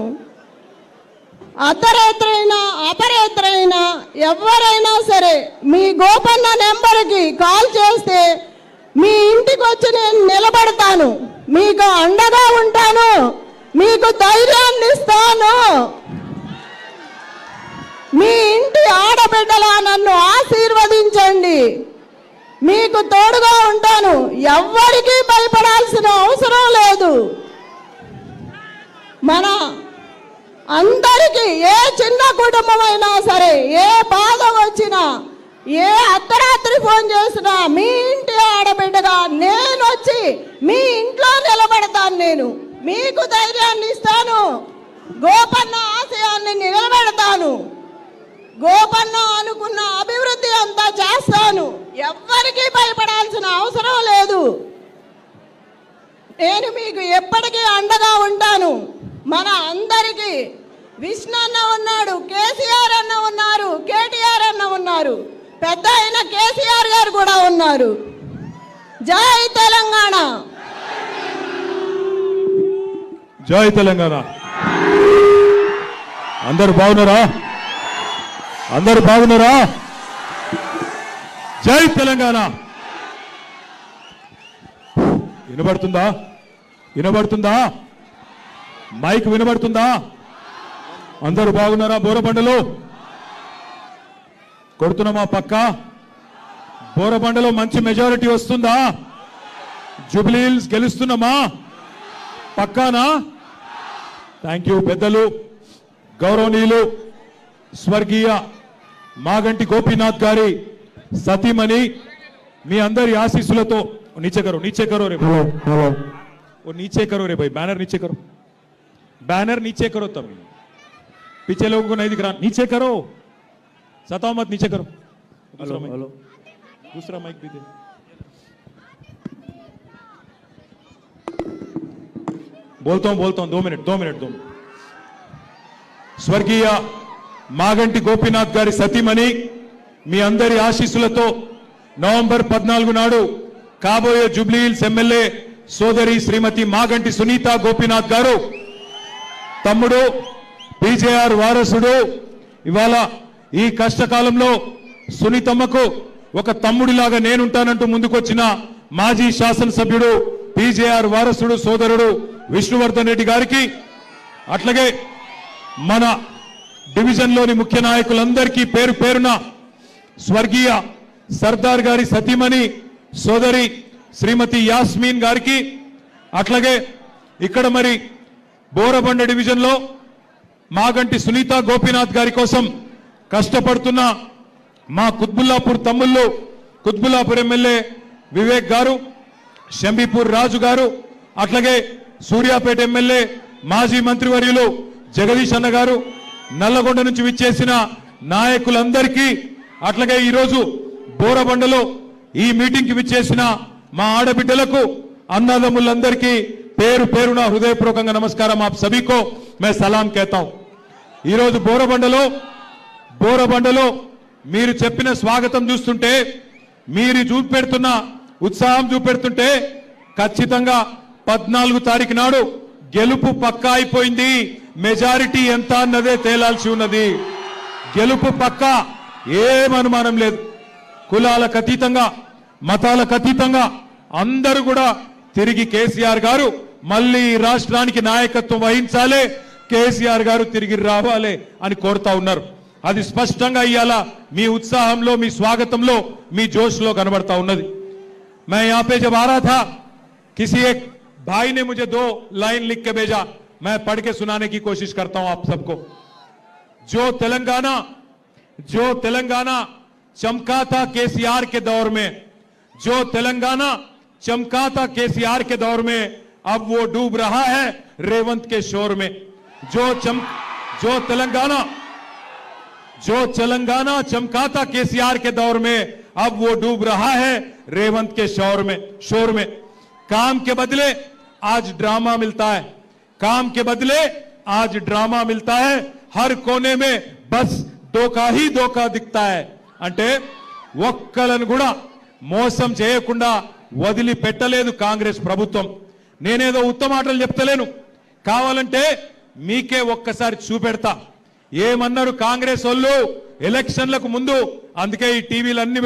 అర్ధరాత్రైనా అపరాత్రైనా ఎవరైనా సరే మీ గోపన్న నెంబర్కి కాల్ చేస్తే మీ ఇంటికి వచ్చి నేను నిలబడతాను, మీకు అండగా ఉంటాను, మీకు ధైర్యాన్ని ఇస్తాను. మీ ఇంటి ఆడబిడ్డలా నన్ను ఆశీర్వదించండి, మీకు తోడుగా ఉంటాను. ఎవ్వరికీ భయపడాల్సిన అవసరం లేదు. మన అందరికీ ఏ చిన్న కుటుంబమైనా సరే ఏ బాధ వచ్చినా, ఏ అర్ధరాత్రి ఫోన్ చేసినా మీ ఇంటి ఆడబిడ్డగా నేను వచ్చి మీ ఇంట్లో నిలబడతాను. నేను మీకు ధైర్యాన్ని ఇస్తాను, గోపన్న ఆశయాన్ని నిలబెడతాను, గోపన్న అనుకున్న అభివృద్ధి అంతా చేస్తాను. ఎవ్వరికీ భయపడాల్సిన అవసరం లేదు. నేను మీకు ఎప్పటికీ అండగా ఉంటాను. మన అందరికీ విష్ణు అన్న ఉన్నాడు, కేసీఆర్ అన్న ఉన్నారు, కేటీఆర్ అన్న ఉన్నారు, పెద్ద అయిన కేసీఆర్ గారు కూడా ఉన్నారు. జై తెలంగాణ, జై తెలంగాణ. అందరు బాగున్నారా? అందరు బాగున్నారా? జై తెలంగాణ. వినబడుతుందా? వినబడుతుందా? మైక్ వినబడుతుందా? అందరు బాగున్నారా? బోరబండలో కొడుతున్నామా? పక్క బోరబండలో మంచి మెజారిటీ వస్తుందా? జూబ్లీ హిల్స్ గెలుస్తున్నామా? పక్కానా? థ్యాంక్ యూ పెద్దలు, గౌరవనీయులు స్వర్గీయ మాగంటి గోపీనాథ్ గారి సతీమణి మీ అందరి ఆశీస్సులతో नीचे करो रे हेलो हेलो वो नीचे करो रे भाई, बैनर नीचे करो तब पीछे लोगों को नहीं दिख रहा, नीचे करो, सताओ मत, नीचे करो। दूसरा माइक भी दे। बोलता हूं 2 मिनट। స్వర్గీయ మాగంటి గోపీనాథ్ గారి సతీమణి మీ అందరి ఆశీస్సులతో నవంబర్ 14 నాడు కాబోయే జూబ్లీ హిల్స్ ఎమ్మెల్యే సోదరి శ్రీమతి మాగంటి సునీత గోపీనాథ్ గారు తమ్ముడు పీజేఆర్ వారసుడు ఇవాళ ఈ కష్టకాలంలో సునీతమ్మకు ఒక తమ్ముడిలాగా నేనుంటానంటూ ముందుకొచ్చిన మాజీ శాసనసభ్యుడు పీజేఆర్ వారసుడు సోదరుడు విష్ణువర్ధన్ రెడ్డి గారికి, అట్లాగే మన డివిజన్లోని ముఖ్య నాయకులందరికీ పేరు పేరున స్వర్గీయ సర్దార్ గారి సతీమణి సోదరి శ్రీమతి యాస్మీన్ గారికి, అట్లాగే ఇక్కడ మరి బోరబండ డివిజన్లో మాగంటి సునీత గోపీనాథ్ గారి కోసం కష్టపడుతున్న మా కుత్బుల్లాపూర్ తమ్ముళ్ళు, కుత్బుల్లాపూర్ ఎమ్మెల్యే వివేక్ గారు, షంబీపూర్ రాజు గారు, అట్లాగే సూర్యాపేట ఎమ్మెల్యే మాజీ మంత్రివర్యులు జగదీష్ అన్న గారు, నల్లగొండ నుంచి విచ్చేసిన నాయకులందరికీ, అట్లాగే ఈరోజు బోరబండలో ఈ మీటింగ్ కి విచ్చేసిన మా ఆడబిడ్డలకు, అన్నదమ్ములందరికీ పేరు పేరున హృదయపూర్వకంగా నమస్కారం। आप सभी को मैं सलाम कहता हूं। ఈ రోజు బోరబండలో మీరు చెప్పిన స్వాగతం చూస్తుంటే, మీరు చూపెడుతున్న ఉత్సాహం చూపెడుతుంటే ఖచ్చితంగా 14 తారీఖు నాడు గెలుపు పక్కా అయిపోయింది, మెజారిటీ ఎంత అన్నదే తేలాల్సి ఉన్నది। గెలుపు పక్కా, ఏం అనుమానం లేదు। కులాలకు అతీతంగా, మతాలకు అతీతంగా అందరూ కూడా తిరిగి కేసీఆర్ గారు మళ్ళీ రాష్ట్రానికి నాయకత్వం వహించాలి, కేసీఆర్ గారు తిరిగి రావాలి అని కోరుతా ఉన్నారు। అది స్పష్టంగా ఇయాల మీ ఉత్సాహంలో, మీ స్వాగతంలో, మీ జోష్లో కనబడతా ఉన్నది। मैं यहां पे जब आ रहा था, किसी एक भाई ने मुझे 2 लाइन लिख के भेजा, मैं पढ़ के सुनाने की कोशिश करता हूं आप सबको। जो तेलंगाना चमका था केसीआर के दौर में, जो तेलंगाना चमका था केसीआर के दौर में, अब वो डूब रहा है रेवंत के शोर में। जो तेलंगाना चमका था केसीआर के दौर में, अब वो डूब रहा है रेवंत के शोर में। काम के बदले आज ड्रामा मिलता है, काम के बदले आज ड्रामा मिलता है, हर कोने में बस धोखा ही धोखा दिखता है। అంటే ఒక్కలను కూడా మోసం చేయకుండా వదిలి పెట్టలేదు కాంగ్రెస్ ప్రభుత్వం। నేనేదో ఉత్తమ మాటలు చెప్తలేను, కావాలంటే మీకే ఒక్కసారి చూపెడతా। ఏమన్నారు కాంగ్రెస్ వాళ్ళు ఎలక్షన్లకు ముందు, అందుకే ఈ టీవీలు అన్ని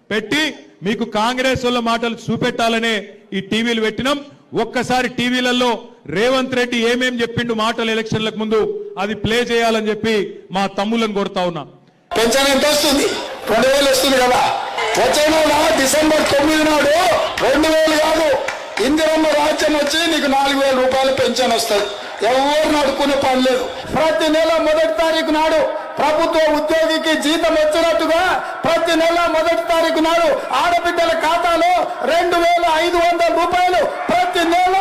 పెట్టి మీకు కాంగ్రెస్ వాళ్ళ మాటలు చూపెట్టాలనే ఈ టీవీలు పెట్టినాం। ఒక్కసారి టీవీలలో రేవంత్ రెడ్డి ఏమేం చెప్పిండు మాటలు ఎలక్షన్లకు ముందు, అది ప్లే చేయాలని చెప్పి మా తమ్ములను కోరుతా ఉన్నా। పెన్షన్ ఎంత వస్తుంది? 2000 వస్తుంది కదా। వచ్చే నెల డిసెంబర్ 9 నాడు 2000 కాదు, ఇందిరమ్మ రాజ్యం వచ్చి నీకు 4000 రూపాయలు పెన్షన్ వస్తుంది। ఎవరు అడుక్కునే పని లేదు। ప్రతి నెల 1వ తారీఖు నాడు ప్రభుత్వ ఉద్యోగికి జీతం వచ్చినట్టుగా ప్రతి నెల 1వ తారీఖు నాడు ఆడబిడ్డల ఖాతాలో 2500 రూపాయలు ప్రతి నెల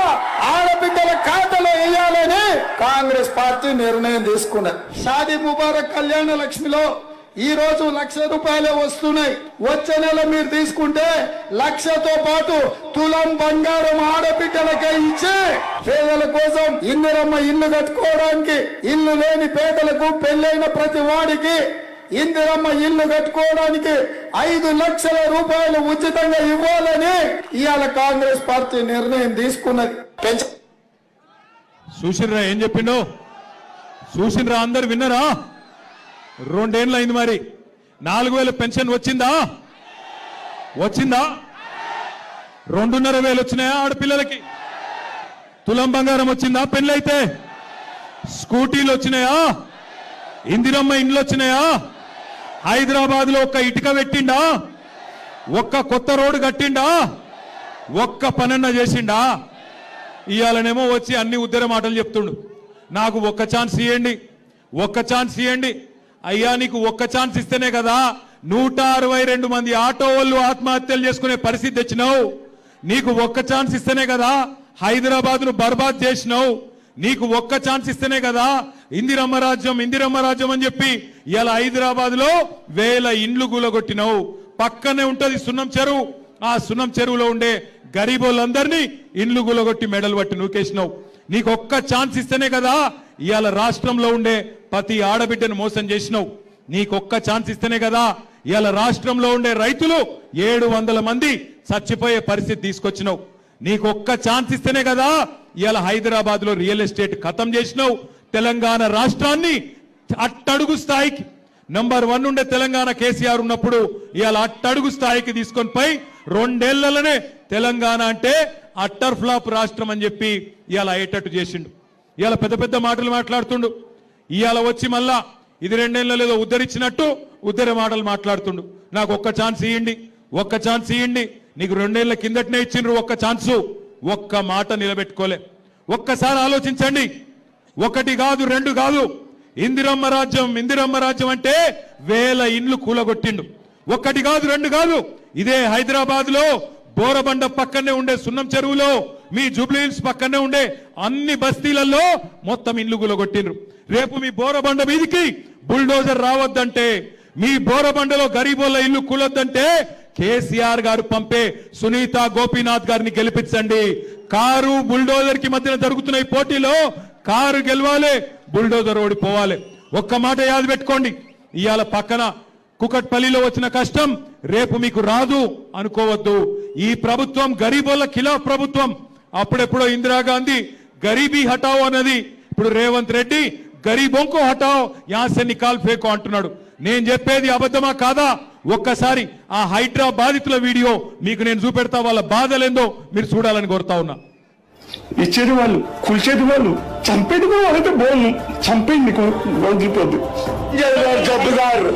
ఆడబిడ్డల ఖాతాలో వేయాలని కాంగ్రెస్ పార్టీ నిర్ణయం తీసుకున్నది। షాదీ ముబారక్ కళ్యాణ లక్ష్మిలో ఈ రోజు 1,00,000 రూపాయలే వస్తున్నాయి। వచ్చే నెల మీరు తీసుకుంటే 1,00,000తో పాటు తులం బంగారం ఆడబిడ్డలకే ఇచ్చి పేదల కోసం ఇందిరమ్మ ఇల్లు కట్టుకోవడానికి, ఇల్లు లేని పేదలకు, పెళ్ళైన ప్రతి వాడికి ఇందిరమ్మ ఇల్లు కట్టుకోవడానికి 5 లక్షల రూపాయలు ఉచితంగా ఇవ్వాలని ఇవాళ కాంగ్రెస్ పార్టీ నిర్ణయం తీసుకున్నది। చూసినరా ఏం చెప్పిండో? చూసినరా? అందరు విన్నరా? 2 ఏళ్ళు అయింది, మరి 4000 పెన్షన్ వచ్చిందా? 2,500 వచ్చినాయా ఆడపిల్లలకి? తులం బంగారం వచ్చిందా పెళ్ళైతే? స్కూటీలు వచ్చినాయా? ఇందిరమ్మ ఇండ్లు వచ్చినాయా? హైదరాబాద్ లో ఒక్క ఇటుక పెట్టిండా? ఒక్క కొత్త రోడ్డు కట్టిండా? ఒక్క పనన్న చేసిండా? ఇయాలనేమో వచ్చి అన్ని ఉద్దర మాటలు చెప్తుండు. నాకు ఒక్క ఛాన్స్ ఇవ్వండి, ఒక్క ఛాన్స్ ఇవ్వండి. అయ్యా నీకు ఒక్క ఛాన్స్ ఇస్తేనే కదా 162 మంది ఆటో వాళ్ళు ఆత్మహత్యలు చేసుకునే పరిస్థితి తెచ్చినావు. నీకు ఒక్క ఛాన్స్ ఇస్తేనే కదా హైదరాబాద్ ను బర్బాద్ చేసినావు. నీకు ఒక్క ఛాన్స్ ఇస్తేనే కదా ఇందిరమ్మ రాజ్యం అని చెప్పి ఇలా హైదరాబాద్ లో 1000 ఇండ్లు కూలగొట్టినావు. పక్కనే ఉంటది సున్నం చెరువు. ఆ సున్నం చెరువులో ఉండే గరీబోళ్ళందరినీ ఇండ్లు కూలగొట్టి మెడలు పట్టి నూకేసినావు. నీకు ఒక్క ఛాన్స్ ఇస్తేనే కదా ఇవాళ రాష్ట్రంలో ఉండే ప్రతి ఆడబిడ్డను మోసం చేసినావు. నీకొక్క ఛాన్స్ ఇస్తేనే కదా ఇవాళ రాష్ట్రంలో ఉండే రైతులు 700 మంది చచ్చిపోయే పరిస్థితి తీసుకొచ్చినావు. నీకొక్క ఛాన్స్ ఇస్తేనే కదా ఇవాళ హైదరాబాద్ లో రియల్ ఎస్టేట్ ఖతం చేసినావు. తెలంగాణ రాష్ట్రాన్ని అట్టడుగు స్థాయికి నంబర్ 1 ఉండే తెలంగాణ కేసీఆర్ ఉన్నప్పుడు ఇవాళ అట్టడుగు స్థాయికి తీసుకొని పోయి 2 ఏళ్లలోనే తెలంగాణ అంటే అట్టర్ ఫ్లాప్ రాష్ట్రం అని చెప్పి ఇవాళ అయ్యేటట్టు చేసిండు. ఇవాళ పెద్ద పెద్ద మాటలు మాట్లాడుతుండు. ఇవాళ వచ్చి మళ్ళా ఇది 2 ఏళ్ళలో ఏదో ఉద్ధరించినట్టు ఉద్ధర మాటలు మాట్లాడుతుండు. నాకు ఒక్క ఛాన్స్ ఇవ్వండి, ఒక్క ఛాన్స్ ఇవ్వండి. నీకు 2 ఏళ్ల కిందటనే ఇచ్చిండ్రు ఒక్క ఛాన్సు. ఒక్క మాట నిలబెట్టుకోలే. ఒక్కసారి ఆలోచించండి. 1 కాదు 2 కాదు. ఇందిరమ్మ రాజ్యం అంటే 1000 ఇండ్లు కూలగొట్టిండు. 1 కాదు 2 కాదు. ఇదే హైదరాబాద్ లో బోరబండ పక్కనే ఉండే సున్నం చెరువులో మీ జూబ్లీ హిల్స్ పక్కనే ఉండే అన్ని బస్తీలలో మొత్తం ఇండ్లు కూలగొట్టిండ్రు. రేపు మీ బోరబండ మీదికి బుల్డోజర్ రావద్దంటే, మీ బోరబండలో గరీబోళ్ళ ఇల్లు కూలొద్దంటే కేసీఆర్ గారు పంపే సునీత గోపీనాథ్ గారిని గెలిపించండి. కారు బుల్డోజర్ కి మధ్యన జరుగుతున్న ఈ పోటీలో కారు గెలవాలి, బుల్డోజర్ ఓడిపోవాలి. ఒక్క మాట యాద పెట్టుకోండి. ఇవాళ పక్కన కుకట్పల్లిలో వచ్చిన కష్టం రేపు మీకు రాదు అనుకోవద్దు. ఈ ప్రభుత్వం గరీబోళ్ళ ఖిలాఫ్ ప్రభుత్వం. అప్పుడెప్పుడో ఇందిరాగాంధీ గరీబీ హటావో అన్నది, ఇప్పుడు రేవంత్ రెడ్డి గరీబోంకో హటావో యాసే నికాల్ ఫేకో అంటున్నాడు. నేను చెప్పేది అబద్ధమా కాదా? ఒక్కసారి ఆ హైడ్రా బాధితుల వీడియో మీకు నేను చూపెడతా. వాళ్ళ బాధలేందో మీరు చూడాలని కోరుతా ఉన్నా. ఇచ్చేది వాళ్ళు, కూల్చేది వాళ్ళు, చంపేది కూడా వాళ్ళైతే బోల్ను చంపేయండి వదిలిపోద్దు. చెప్తారు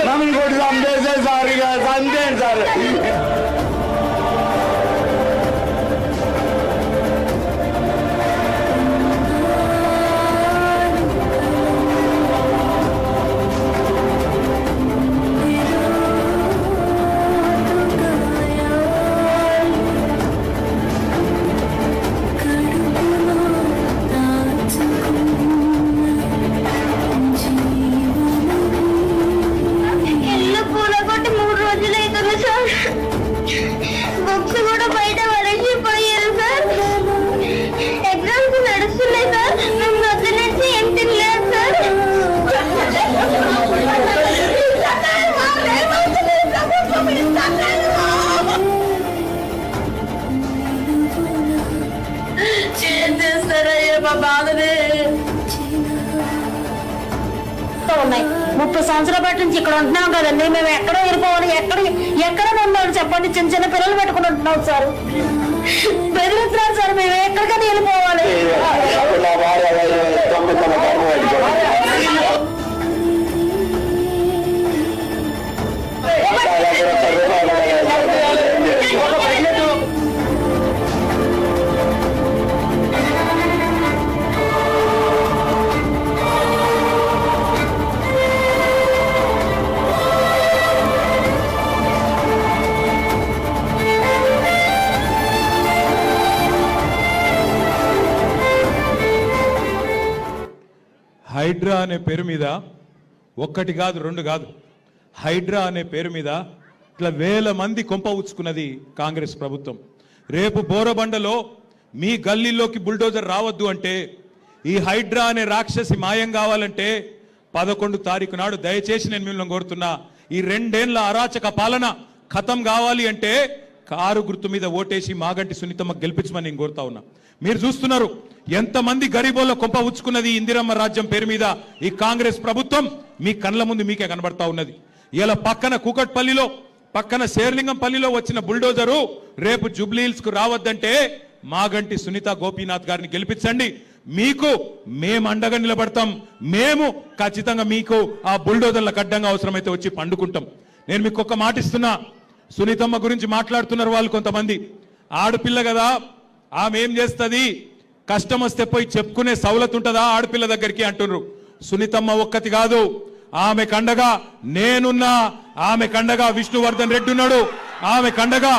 మమ్మల్ని కొట్టి చంపేసే సార్, ఇక చంపేయండి సార్. ఉన్నాయి 30 సంవత్సరాల పాటు నుంచి ఇక్కడ ఉంటున్నాం కదండి. మేము ఎక్కడో వెళ్ళిపోవాలి, ఎక్కడ ఉండాలి చెప్పండి. చిన్న చిన్న పిల్లలు పెట్టుకుని ఉంటున్నాం సార్. బెదిరిస్తున్నారు సార్. మేము ఎక్కడికైనా వెళ్ళిపోవాలి. హైడ్రా అనే పేరు మీద 1 కాదు 2 కాదు, హైడ్రా అనే పేరు మీద ఇట్లా 1000 మంది కొంప ఉచ్చుకున్నది కాంగ్రెస్ ప్రభుత్వం. రేపు బోరబండలో మీ గల్లీలోకి బుల్డోజర్ రావద్దు అంటే, ఈ హైడ్రా అనే రాక్షసి మాయం కావాలంటే 11 తారీఖు నాడు దయచేసి నేను మిమ్మల్ని కోరుతున్నా, ఈ 2 ఏళ్ల అరాచక పాలన ఖతం కావాలి అంటే కారు గుర్తు మీద ఓటేసి మాగంటి సునీతమ్మ గెలిపించమని నేను కోరుతా ఉన్నా. మీరు చూస్తున్నారు ఎంతమంది గరీబోళ్ళ కొంప ఉచ్చుకున్నది ఇందిరమ్మ రాజ్యం పేరు మీద ఈ కాంగ్రెస్ ప్రభుత్వం. మీ కళ్ళ ముందు మీకే కనబడతా ఉన్నది. ఇలా పక్కన కూకట్పల్లిలో, పక్కన శేర్లింగంపల్లిలో వచ్చిన బుల్డోజరు రేపు జూబ్లీ హిల్స్ కు రావద్దంటే మాగంటి సునీత గోపీనాథ్ గారిని గెలిపించండి. మీకు మేము అండగా నిలబడతాం. మేము ఖచ్చితంగా మీకు ఆ బుల్డోజర్లకు అడ్డంగా అవసరమైతే వచ్చి పండుకుంటాం. నేను మీకు ఒక మాట ఇస్తున్నా. సునీతమ్మ గురించి మాట్లాడుతున్నారు వాళ్ళు కొంతమంది. ఆడపిల్ల కదా, ఆమె ఏం చేస్తుంది, కష్టం వస్తే పోయి చెప్పుకునే సౌలత్ ఉంటుందా ఆడపిల్ల దగ్గరికి అంటున్నారు. సునీతమ్మ ఒక్కతి కాదు, ఆమె కండగా నేనున్నా, ఆమె కండగా విష్ణువర్ధన్ రెడ్డి ఉన్నాడు, ఆమె కండగా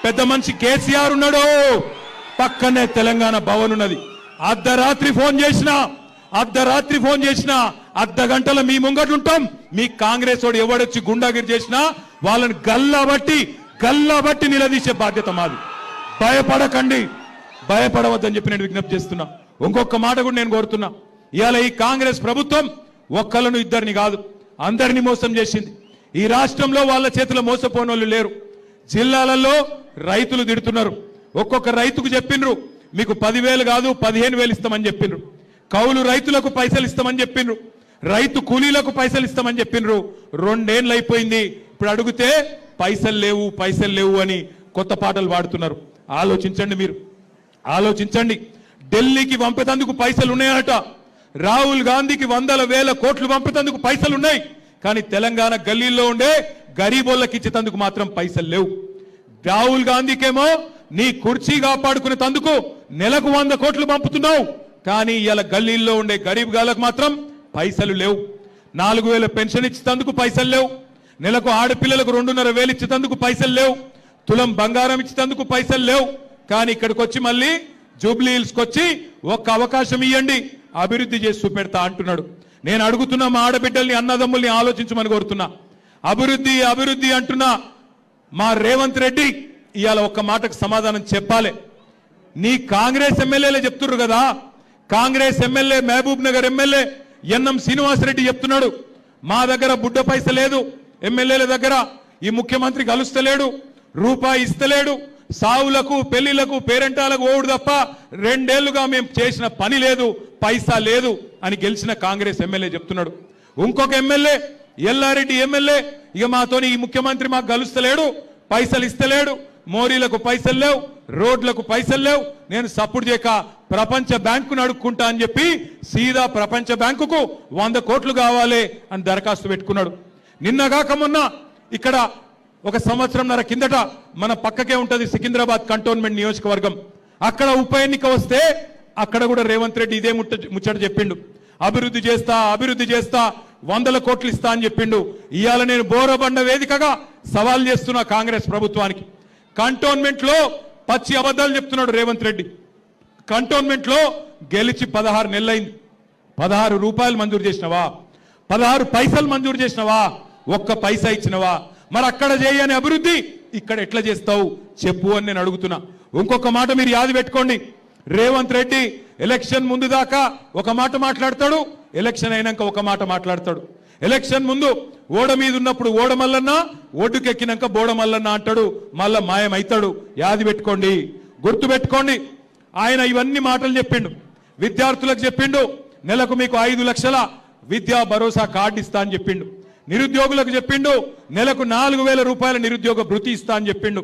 పెద్ద మనిషి కేసీఆర్ ఉన్నాడు, పక్కనే తెలంగాణ భవన్ ఉన్నది. అర్ధరాత్రి ఫోన్ చేసినా అర్ధ గంటల మీ ముంగటుంటాం. మీ కాంగ్రెస్ వాడు ఎవడొచ్చి గుండాగిరి చేసినా వాళ్ళని గల్లాబట్టి నిలదీసే బాధ్యత మాది. భయపడవద్దని చెప్పి నేను విజ్ఞప్తి చేస్తున్నా. ఇంకొక మాట కూడా నేను కోరుతున్నా. ఇవాళ ఈ కాంగ్రెస్ ప్రభుత్వం ఒక్కలను ఇద్దరిని కాదు, అందరినీ మోసం చేసింది. ఈ రాష్ట్రంలో వాళ్ళ చేతిలో మోసపోనోళ్ళు లేరు. జిల్లాలలో రైతులు తిడుతున్నారు. ఒక్కొక్క రైతుకు చెప్పిండ్రు మీకు 10,000 కాదు 15,000 ఇస్తామని చెప్పిండ్రు. కౌలు రైతులకు పైసలు ఇస్తామని చెప్పిండ్రు. రైతు కూలీలకు పైసలు ఇస్తామని చెప్పిండ్రు. 2 ఏళ్ళు అయిపోయింది. ఇప్పుడు అడిగితే పైసలు లేవు అని కొత్త పాటలు పాడుతున్నారు. ఆలోచించండి. ఢిల్లీకి పంపేందుకు పైసలు ఉన్నాయట. రాహుల్ గాంధీకి 100,000 కోట్లు పంపేందుకు పైసలు ఉన్నాయి. కానీ తెలంగాణ గల్లీల్లో ఉండే గరీబోళ్ళకి ఇచ్చేందుకు మాత్రం పైసలు లేవు. రాహుల్ గాంధీకేమో నీ కుర్చీ కాపాడుకునే తందుకు నెలకు 100 కోట్లు పంపుతున్నావు. కానీ ఇలా గల్లీల్లో ఉండే గరీబ్ గాళ్ళకు మాత్రం పైసలు లేవు. 4,000 పెన్షన్ ఇచ్చేందుకు పైసలు లేవు. నెలకు ఆడపిల్లలకు 2,500 ఇచ్చేందుకు పైసలు లేవు. తులం బంగారం ఇచ్చేందుకు పైసలు లేవు. కానీ ఇక్కడికి వచ్చి మళ్ళీ జూబ్లీ హిల్స్కి వచ్చి ఒక్క అవకాశం ఇవ్వండి, అభివృద్ధి చేసి చూపెడతా అంటున్నాడు. నేను అడుగుతున్నా మా ఆడబిడ్డల్ని అన్నదమ్ముల్ని ఆలోచించమని కోరుతున్నా. అభివృద్ధి అంటున్నా మా రేవంత్ రెడ్డి ఇవాళ ఒక్క మాటకు సమాధానం చెప్పాలి. నీ కాంగ్రెస్ ఎమ్మెల్యేలే చెప్తున్నారు కదా, Congress MLA Mahabub Nagar MLA NM Srinivasa Reddy చెప్తున్నాడు మా దగ్గర బుడ్డ పైస లేదు, ఎమ్మెల్యేల దగ్గర ఈ ముఖ్యమంత్రి కలుస్తలేడు, రూపాయి ఇస్తలేడు, సావులకు పెళ్లిలకు పేరెంటాలకు ఓడు తప్ప 2 ఏళ్లుగా మేము చేసిన పని లేదు, పైసా లేదు అని గెలిచిన కాంగ్రెస్ ఎమ్మెల్యే చెప్తున్నాడు. ఇంకొక ఎమ్మెల్యే ఎల్లారెడ్డి ఎమ్మెల్యే ఇక మాతోని ఈ ముఖ్యమంత్రి మాకు కలుస్తలేడు, పైసలు ఇస్తలేడు, మోరీలకు పైసలు లేవు, రోడ్లకు పైసలు లేవు, నేను సపోర్ట్ చేయక ప్రపంచ బ్యాంకును అడుక్కుంటా అని చెప్పి సీదా ప్రపంచ బ్యాంకుకు 100 కోట్లు కావాలి అని దరఖాస్తు పెట్టుకున్నాడు. నిన్నగాక మొన్న ఇక్కడ 1 సంవత్సరంన్నర కిందట మన పక్కకే ఉంటది సికింద్రాబాద్ కంటోన్మెంట్ నియోజకవర్గం. అక్కడ ఉప ఎన్నిక వస్తే అక్కడ కూడా రేవంత్ రెడ్డి ఇదే ముచ్చట చెప్పిండు. అభివృద్ధి చేస్తా 100 కోట్లు ఇస్తా అని చెప్పిండు. ఇవాళ నేను బోరబండ వేదికగా సవాల్ చేస్తున్నా కాంగ్రెస్ ప్రభుత్వానికి. కంటోన్మెంట్ లో పచ్చి అబద్ధాలు చెప్తున్నాడు రేవంత్ రెడ్డి. కంటోన్మెంట్ లో గెలిచి 16 నెలలైంది. 16 రూపాయలు మంజూరు చేసినవా? 16 పైసలు మంజూరు చేసినవా? 1 పైసా ఇచ్చినవా? మరి అక్కడ చేయని అభివృద్ధి ఇక్కడ ఎట్లా చేస్తావు చెప్పు అని నేను అడుగుతున్నా. ఇంకొక మాట మీరు యాది పెట్టుకోండి. రేవంత్ రెడ్డి ఎలక్షన్ ముందు దాకా ఒక మాట మాట్లాడతాడు, ఎలక్షన్ అయినాక ఒక మాట మాట్లాడతాడు. ఎలక్షన్ ముందు ఓడ మీద ఉన్నప్పుడు ఓడమల్లన్న, ఒడ్డుకెక్కినాక బోడమల్లన్న అంటాడు, మళ్ళా మాయమైతాడు. యాది పెట్టుకోండి, గుర్తు పెట్టుకోండి. ఆయన ఇవన్నీ మాటలు చెప్పిండు. విద్యార్థులకు చెప్పిండు నెలకు మీకు 5 లక్షల విద్యా భరోసా కార్డు ఇస్తా అని చెప్పిండు. నిరుద్యోగులకు చెప్పిండు నెలకు 4,000 రూపాయల నిరుద్యోగ భృతి ఇస్తా అని చెప్పిండు.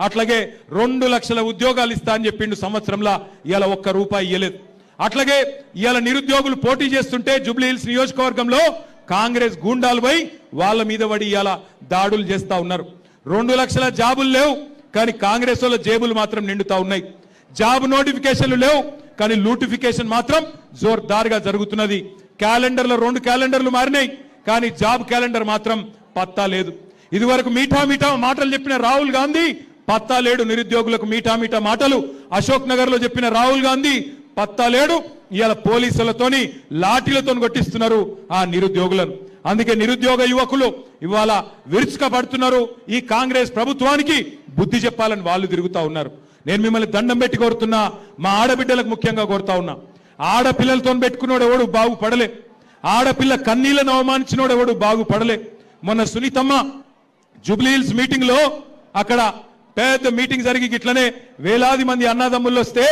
అట్లాగే 2 లక్షల ఉద్యోగాలు ఇస్తా అని చెప్పిండు. సంవత్సరంలో ఇవాళ 1 రూపాయి ఇవ్వలేదు. అట్లాగే ఇవాళ నిరుద్యోగులు పోటీ చేస్తుంటే జూబ్లీ హిల్స్ నియోజకవర్గంలో కాంగ్రెస్ గూండాలు పోయి వాళ్ళ మీద పడి ఇవాళ దాడులు చేస్తా ఉన్నారు. 2 లక్షల జాబులు లేవు, కానీ కాంగ్రెస్ వాళ్ళ జేబులు మాత్రం నిండుతా ఉన్నాయి. జాబ్ నోటిఫికేషన్లు లేవు, కానీ లూటిఫికేషన్ మాత్రం జోర్దార్గా జరుగుతున్నది. క్యాలెండర్లో 2 క్యాలెండర్లు మారినాయి, కానీ జాబ్ క్యాలెండర్ మాత్రం పత్తా లేదు. ఇదివరకు మీఠా మాటలు చెప్పిన రాహుల్ గాంధీ పత్తా లేడు. నిరుద్యోగులకు మీఠా మాటలు అశోక్ నగర్ లో చెప్పిన రాహుల్ గాంధీ పత్తా లేడు. ఇవాళ పోలీసులతోని లాఠీలతో కొట్టిస్తున్నారు ఆ నిరుద్యోగులను. అందుకే నిరుద్యోగ యువకులు ఇవాళ విరుచుకపడుతున్నారు. ఈ కాంగ్రెస్ ప్రభుత్వానికి బుద్ధి చెప్పాలని వాళ్ళు తిరుగుతా ఉన్నారు. నేను మిమ్మల్ని దండం పెట్టి కోరుతున్నా, మా ఆడబిడ్డలకు ముఖ్యంగా కోరుతా ఉన్నా. ఆడపిల్లలతో పెట్టుకున్నాడు ఎవడు బాగుపడలే, ఆడపిల్ల కన్నీళ్లను అవమానించినోడు ఎవడు బాగుపడలే. మొన్న సునీతమ్మ జూబ్లీ హిల్స్ మీటింగ్ లో అక్కడ పెద్ద మీటింగ్ జరిగి ఇట్లనే వేలాది మంది అన్నదమ్ముళ్ళు వస్తే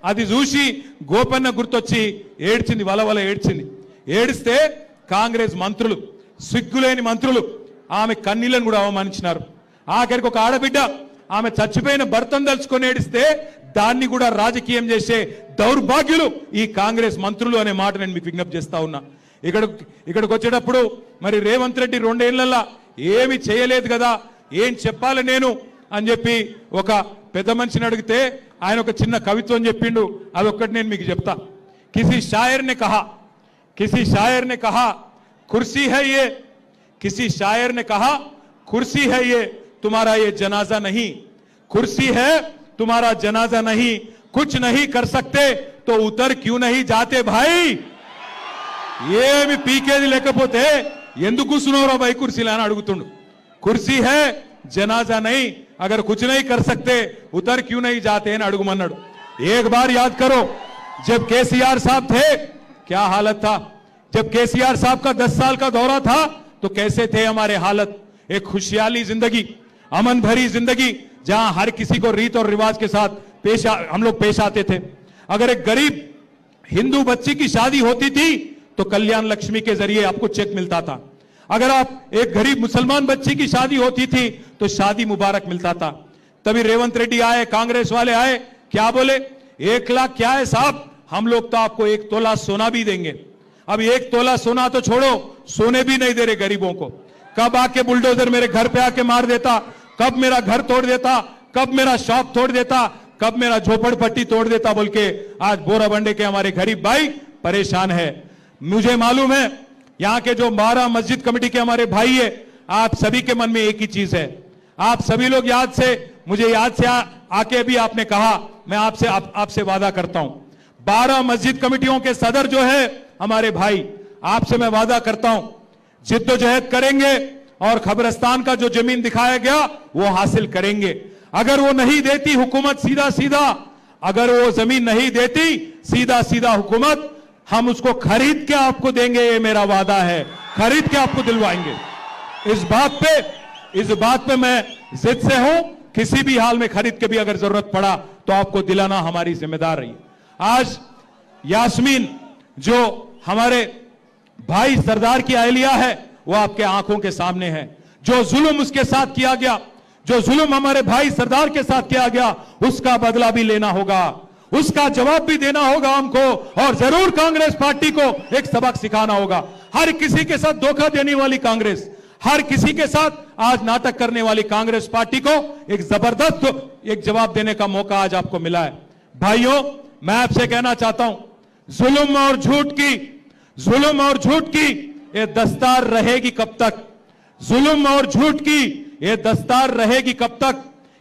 అది చూసి గోపన్న గుర్తొచ్చి ఏడ్చింది, వలవల ఏడ్చింది. ఏడిస్తే కాంగ్రెస్ మంత్రులు, సిగ్గులేని మంత్రులు ఆమె కన్నీళ్లను కూడా అవమానించినారు. ఆఖరికి ఒక ఆడబిడ్డ ఆమె చచ్చిపోయిన భర్తను తలుచుకొని ఏడిస్తే దాన్ని కూడా రాజకీయం చేసే దౌర్భాగ్యులు ఈ కాంగ్రెస్ మంత్రులు అనే మాట నేను మీకు విజ్ఞప్తి చేస్తా ఉన్నా. ఇక్కడికి వచ్చేటప్పుడు మరి రేవంత్ రెడ్డి 2 ఏళ్లలో ఏమి చేయలేదు కదా, ఏం చెప్పాలి నేను అని చెప్పి ఒక పెద్ద మనిషిని అడిగితే ఆయన ఒక చిన్న కవిత్వం చెప్పిండు, అదొక్కటి నేను మీకు చెప్తా. కిసి షాయర్ ने कहा कुर्सी है ये, किसी शायर ने कहा कुर्सी है ये, तुम्हारा ये जनाजा नहीं, कुर्सी है तुम्हारा जनाजा नहीं, कुछ नहीं कर सकते तो उतर क्यों नहीं जाते भाई. ఏమి పీకేది లేకపోతే ఎందుకు కూర్చున్నావురా भाई కుర్సీలో అని అడుగుతుండు. కుర్సీ है जनाजा नहीं, अगर कुछ नहीं कर सकते उतर क्यों नहीं जाते అని అడుగుమన్నాడు. एक बार याद करो, जब केसीआर साहब थे क्या हालत था. जब केसीआर साहब का 10 साल का दौरा था तो कैसे थे हमारे हालत. एक खुशहाली जिंदगी, अमन भरी जिंदगी, जहां हर किसी को रीत और रिवाज के साथ हम लोग पेश आते थे. अगर एक गरीब हिंदू बच्ची की शादी होती थी तो कल्याण लक्ष्मी के जरिए आपको चेक मिलता था. अगर आप एक गरीब मुसलमान बच्ची की शादी होती थी तो शादी मुबारक मिलता था. तभी रेवंत रेड्डी आए, कांग्रेस वाले आए, क्या बोले, 1 लाख क्या है साहब, हम लोग तो आपको 1 तोला सोना भी देंगे. अब 1 तोला सोना तो छोड़ो, सोने भी नहीं दे रहे गरीबों को. कब आके बुलडोजर मेरे घर पे आके मार देता, कब मेरा घर तोड़ देता, कब मेरा शॉप तोड़ देता, कब मेरा झोपड़पट्टी तोड़ देता बोल के आज बोराबंडे के हमारे गरीब भाई परेशान है. मुझे मालूम है यहां के जो 12 मस्जिद कमेटी के हमारे भाई है, आप सभी के मन में एक ही चीज है. आप सभी लोग मुझे याद से आके अभी आपने कहा, मैं आपसे वादा करता हूं, 12 मस्जिद कमेटियों के सदर जो है हमारे भाई, आपसे मैं वादा करता हूं जिद्दोजहद करेंगे और खबरस्तान का जो जमीन दिखाया गया वो हासिल करेंगे. अगर वो नहीं देती हुकूमत सीधा अगर वो जमीन नहीं देती सीधा हुकूमत, हम उसको खरीद के आपको देंगे, ये मेरा वादा है, खरीद के आपको दिलवाएंगे. इस बात पे मैं जिद से हूं, किसी भी हाल में खरीद के भी अगर जरूरत पड़ा तो आपको दिलाना हमारी जिम्मेदार रही. आज यास्मीन जो हमारे भाई सरदार की अहलिया है वो आपके आंखों के सामने है. जो जुल्म उसके साथ किया गया, जो जुल्म हमारे भाई सरदार के साथ किया गया, उसका बदला भी लेना होगा, उसका जवाब भी देना होगा हमको, और जरूर कांग्रेस पार्टी को एक सबक सिखाना होगा. हर किसी के साथ धोखा देने वाली कांग्रेस, हर किसी के साथ आज नाटक करने वाली कांग्रेस पार्टी को एक जबरदस्त एक जवाब देने का मौका आज आपको मिला है. भाइयों, मैं आपसे कहना चाहता हूं, जुल्म और झूठ की ये दस्तार रहेगी कब तक, जुल्म और झूठ की ये दस्तार रहेगी कब तक,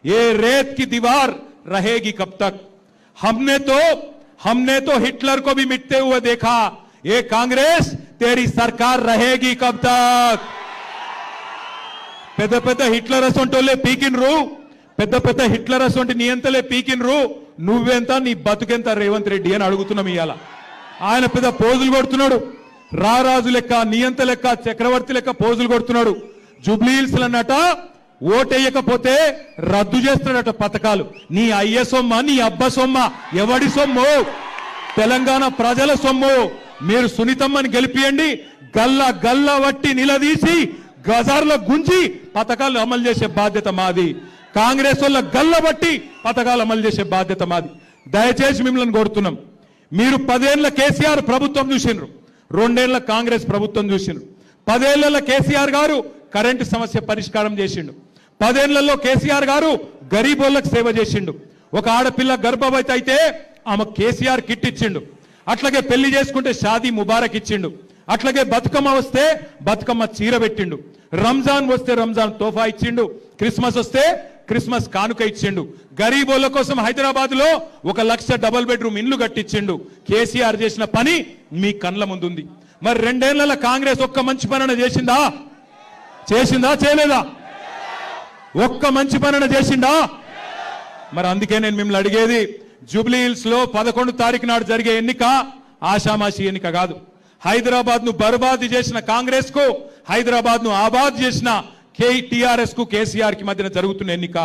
ये रेत की दीवार रहेगी कब तक. हमने तो हिटलर को भी मिटते हुए देखा, ये कांग्रेस तेरी सरकार रहेगी कब तक. పెద్ద హిట్లర్ అసొంటోలే పీకిన్రు, పెద్ద హిట్లర్ అసొంటి నియంతలే పీకిన్రు, నువ్వెంత నీ బతుకెంత రేవంత్ రెడ్డి అని అడుగుతున్నాం. ఇవాళ ఆయన పెద్ద పోజులు కొడుతున్నాడు, రారాజు లెక్క, నియంత లెక్క, చక్రవర్తి లెక్క పోజులు కొడుతున్నాడు. జూబ్లీహిల్స్ అన్నట ఓటేయకపోతే రద్దు చేస్తాడట పథకాలు. నీ అయ్య సొమ్మ, నీ అబ్బ సొమ్మ, ఎవడి సొమ్ము, తెలంగాణ ప్రజల సొమ్ము. మీరు సునీతమ్మని గెలిపియండి, గల్ల వట్టి నిలదీసి గజార్లో గుంజి పథకాలు అమలు చేసే బాధ్యత మాది. కాంగ్రెస్ వాళ్ళ గల్ల బట్టి పథకాలు అమలు చేసే బాధ్యత మాది. దయచేసి మిమ్మల్ని కోరుతున్నాం, మీరు 10 ఏళ్ల కేసీఆర్ ప్రభుత్వం చూసిండ్రు, 2 ఏళ్ల కాంగ్రెస్ ప్రభుత్వం చూసిండ్రు. 10 ఏళ్ల కేసీఆర్ గారు కరెంటు సమస్య పరిష్కారం చేసిండు, 10 ఏళ్లలో కేసీఆర్ గారు గరీబోళ్ళకు సేవ చేసిండు. ఒక ఆడపిల్ల గర్భవతి అయితే ఆమె కేసీఆర్ కిట్ ఇచ్చిండు, అట్లాగే పెళ్లి చేసుకుంటే షాదీ ముబారక్ ఇచ్చిండు, అట్లాగే బతుకమ్మ వస్తే బతుకమ్మ చీర పెట్టిండు, రంజాన్ వస్తే రంజాన్ తోఫా ఇచ్చిండు, క్రిస్మస్ వస్తే క్రిస్మస్ కానుక ఇచ్చిండు. గరీబోళ్ళ కోసం హైదరాబాద్ లో 1 లక్ష డబుల్ బెడ్రూమ్ ఇల్లు కట్టించిండు. కేసీఆర్ చేసిన పని మీ కండ్ల ముందుంది. మరి 2 ఏళ్ల కాంగ్రెస్ ఒక్క మంచి పని చేసిందా చేయలేదా? ఒక్క మంచి పని చేసిందా? మరి అందుకే నేను మిమ్మల్ని అడిగేది, జూబ్లీ హిల్స్ లో 11 తారీఖు నాడు జరిగే ఎన్నిక ఆషామాషి ఎన్నిక కాదు. హైదరాబాద్ ను బర్బాదు చేసిన కాంగ్రెస్ కు, హైదరాబాద్ ను ఆబాద్ చేసిన టీఆర్ఎస్ కు, కేసీఆర్ కి మధ్యన జరుగుతున్న ఎన్నిక.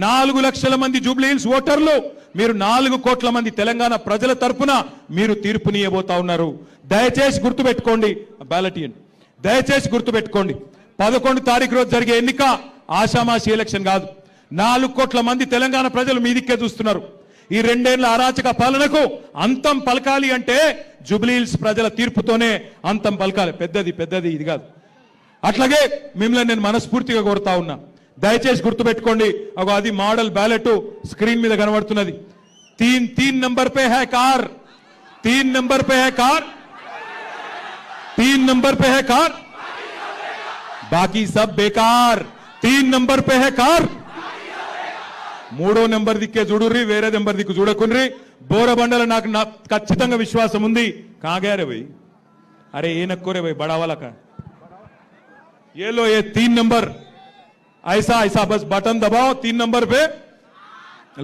4 లక్షల మంది జూబ్లీ హిల్స్ ఓటర్లు, మీరు 4 కోట్ల మంది తెలంగాణ ప్రజల తరపున మీరు తీర్పునియబోతా ఉన్నారు. దయచేసి గుర్తుపెట్టుకోండి, బ్యాలెట్ ఇవ్వండి, దయచేసి గుర్తుపెట్టుకోండి. 11 తారీఖు రోజు జరిగే ఎన్నిక ఆషామాషి ఎలక్షన్ కాదు. 4 కోట్ల మంది తెలంగాణ ప్రజలు మీ దిక్కే చూస్తున్నారు. ఈ 2 ఏళ్ల అరాచక పాలనకు అంతం పలకాలి అంటే జూబ్లీ హిల్స్ ప్రజల తీర్పుతోనే అంతం పలకాలి. పెద్దది ఇది కాదు. అట్లాగే మిమ్మల్ని నేను మనస్ఫూర్తిగా కోరుతా ఉన్నా, దయచేసి గుర్తుపెట్టుకోండి. అగో అది మోడల్ బ్యాలెట్ స్క్రీన్ మీద కనబడుతున్నది. 3 नंबर पे है कार, 3 नंबर पे है कार, 3 नंबर पे है कार, बाकी सब बेकार. 3 नंबर पे है कार. 3వ నెంబర్ దిక్కే చూడుర్రి, వేరే నెంబర్ దిక్కు చూడకుండ్రి. బోరబండల నాకు ఖచ్చితంగా విశ్వాసం ఉంది. కాగారే భయ్, అరే ఏ నక్కోరే భయ్, బడా वाला का ये लो, ये 3 नंबर ऐसा ऐसा बस बटन दबाओ, 3 नंबर पे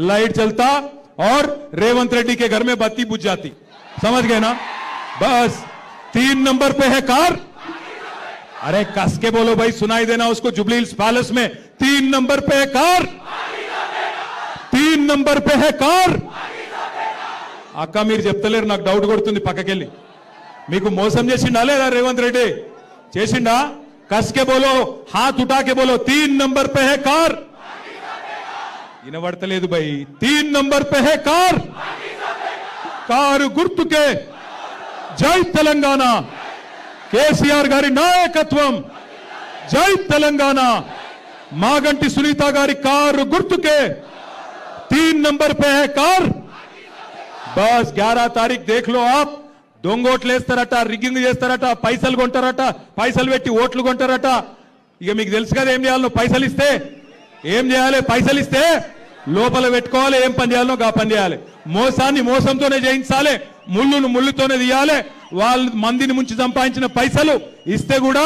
लाइट चलता और रेवंत रेड्डी के घर में बत्ती बुझ जाती. समझ गए ना? बस 3 नंबर पे है कार. अरे कस के बोलो भाई, सुनाई देना उसको. जुबली हिल्स पैलेस में 3 नंबर पे है कार, 3 नंबर पे है कार. అక్క మీరు చెప్తలేరు, నాకు డౌట్ కొడుతుంది. పక్కకెళ్ళి మీకు మోసం చేసిండా లేదా రేవంత్ రెడ్డి? చేసిండా? కస్కే బోలో, హాత్ ఉఠాకే బోలో, 3 नंबर पे है कार. వినబడతలేదు భయ్. 3 नंबर पे है कार. కారు గుర్తుకే జై తెలంగాణ, కేసీఆర్ గారి నాయకత్వం. జై తెలంగాణ. మాగంటి సునీత గారి కారు గుర్తుకే 3 नंबर पे है कार. बस 11 तारीख देख लो आप. దొంగోట్లు వేస్తారట, రిగ్గింగ్ చేస్తారట, పైసలు కొంటారట, పైసలు పెట్టి ఓట్లు కొంటారట. ఇక మీకు తెలుసు కదా ఏం చేయాలో. పైసలు ఇస్తే ఏం చేయాలి? పైసలు ఇస్తే లోపల పెట్టుకోవాలి. ఏం పని చేయాలో గా పని చేయాలి. మోసాన్ని మోసంతోనే చేయించాలి, ముళ్ళును ముళ్ళుతోనే తీయాలి. వాళ్ళు మందిని ముంచి సంపాదించిన పైసలు ఇస్తే కూడా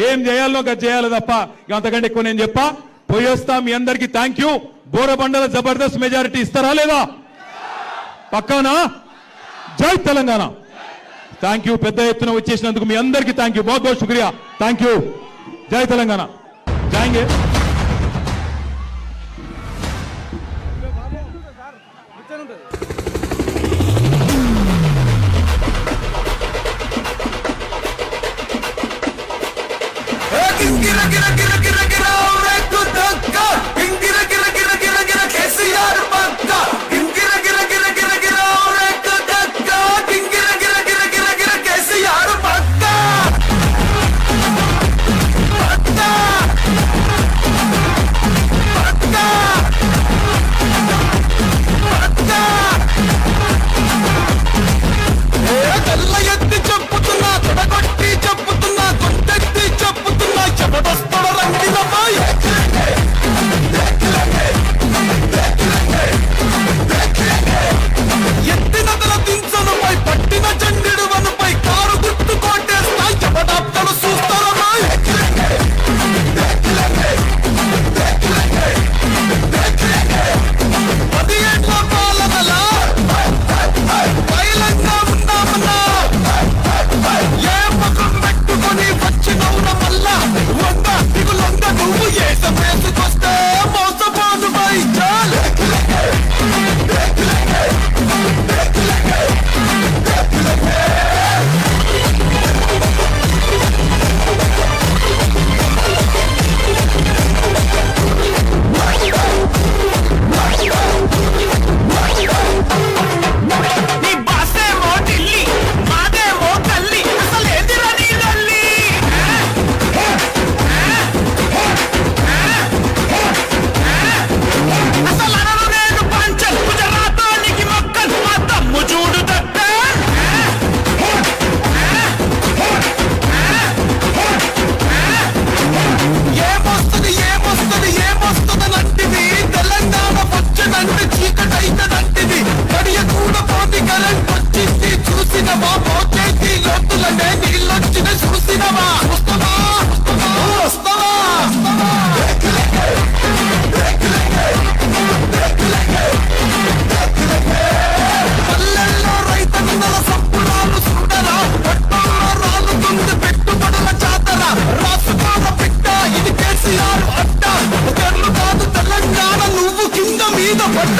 ఏం చేయాలో గది చేయాలి తప్ప ఇక అంతకంటే ఎక్కువ నేను చెప్పా. పోయొస్తా. మీ అందరికీ థ్యాంక్ యూ. బోరబండల జబర్దస్త్ మెజారిటీ ఇస్తారా లేదా? పక్కానా? జై తెలంగాణ. Thank you. పెద్ద ఎత్తున వచ్చేసినందుకు మీ అందరికీ థ్యాంక్ యూ. बहुत बहुत शुक्रिया. Thank you. జై తెలంగాణ. జాయింగే. గిర గిర గిర గిర గిర రేకు దక్క గిర గిర గిర గిర గిర కేసీఆర్ పక్క గిర గిర గిర గిర గిర రేకు దక్క గిర గిర గిర గిర గిర కేసీఆర్ పక్క పక్క పక్క పక్క. ఏ తెల్ల ఎత్తి చెప్పుతున్నా, తొడగొట్టి చెప్పుతున్నా, గొంతెత్తి చెప్పుతున్నా, జబర్దస్త్ రంగిలపై ఎత్తిన తల దించనుపై, పట్టిన జెండెడు వనుపై, కారు గుర్తు కొట్టేస్తా, జబర్దస్త్ చూస్తారమై. 10 ఏళ్ల పాలనలా బయలంగా ఉన్నామన్నా, ఏ ముఖం పెట్టుకొని వచ్చినవున మళ్ళా వంద దిగులొంద నువ్వు ఏసం వేసుకొస్తే మోసపోను బైచాల్. నీ బాసేమో ఢిల్లీ, మాదేమో గల్లీ, అసలేదిరా నీ లొల్లి? అసలు అనను నేను పంచల్, గుజరాతోనికి మొక్కల్, మా తమ్ము చూడు దక్కన్. ఏమొస్తుంది ఏమొస్తుంది ఏమొస్తుంది నంటిది, తెలంగాణ వచ్చనంటే చీకటైతదంటిది. గడియ కూడా పోటీ కరెంట్ వచ్చింది చూసినవా, పోచేసి లోతులనే నీళ్ళొచ్చిన చూసినవా. వస్తావా వస్తావా పల్లెల్లో రైతన్నల సంపురాలు చూడరా, పట్టణంలో రాలుతుంది పెట్టుబడుల జాతర. రాసుకోర పిట్ట ఇది కేసీఆర్ అడ్డ, ఒకర్లు కాదు తెలంగాణ నువ్వు కింద మీద పడ్డ.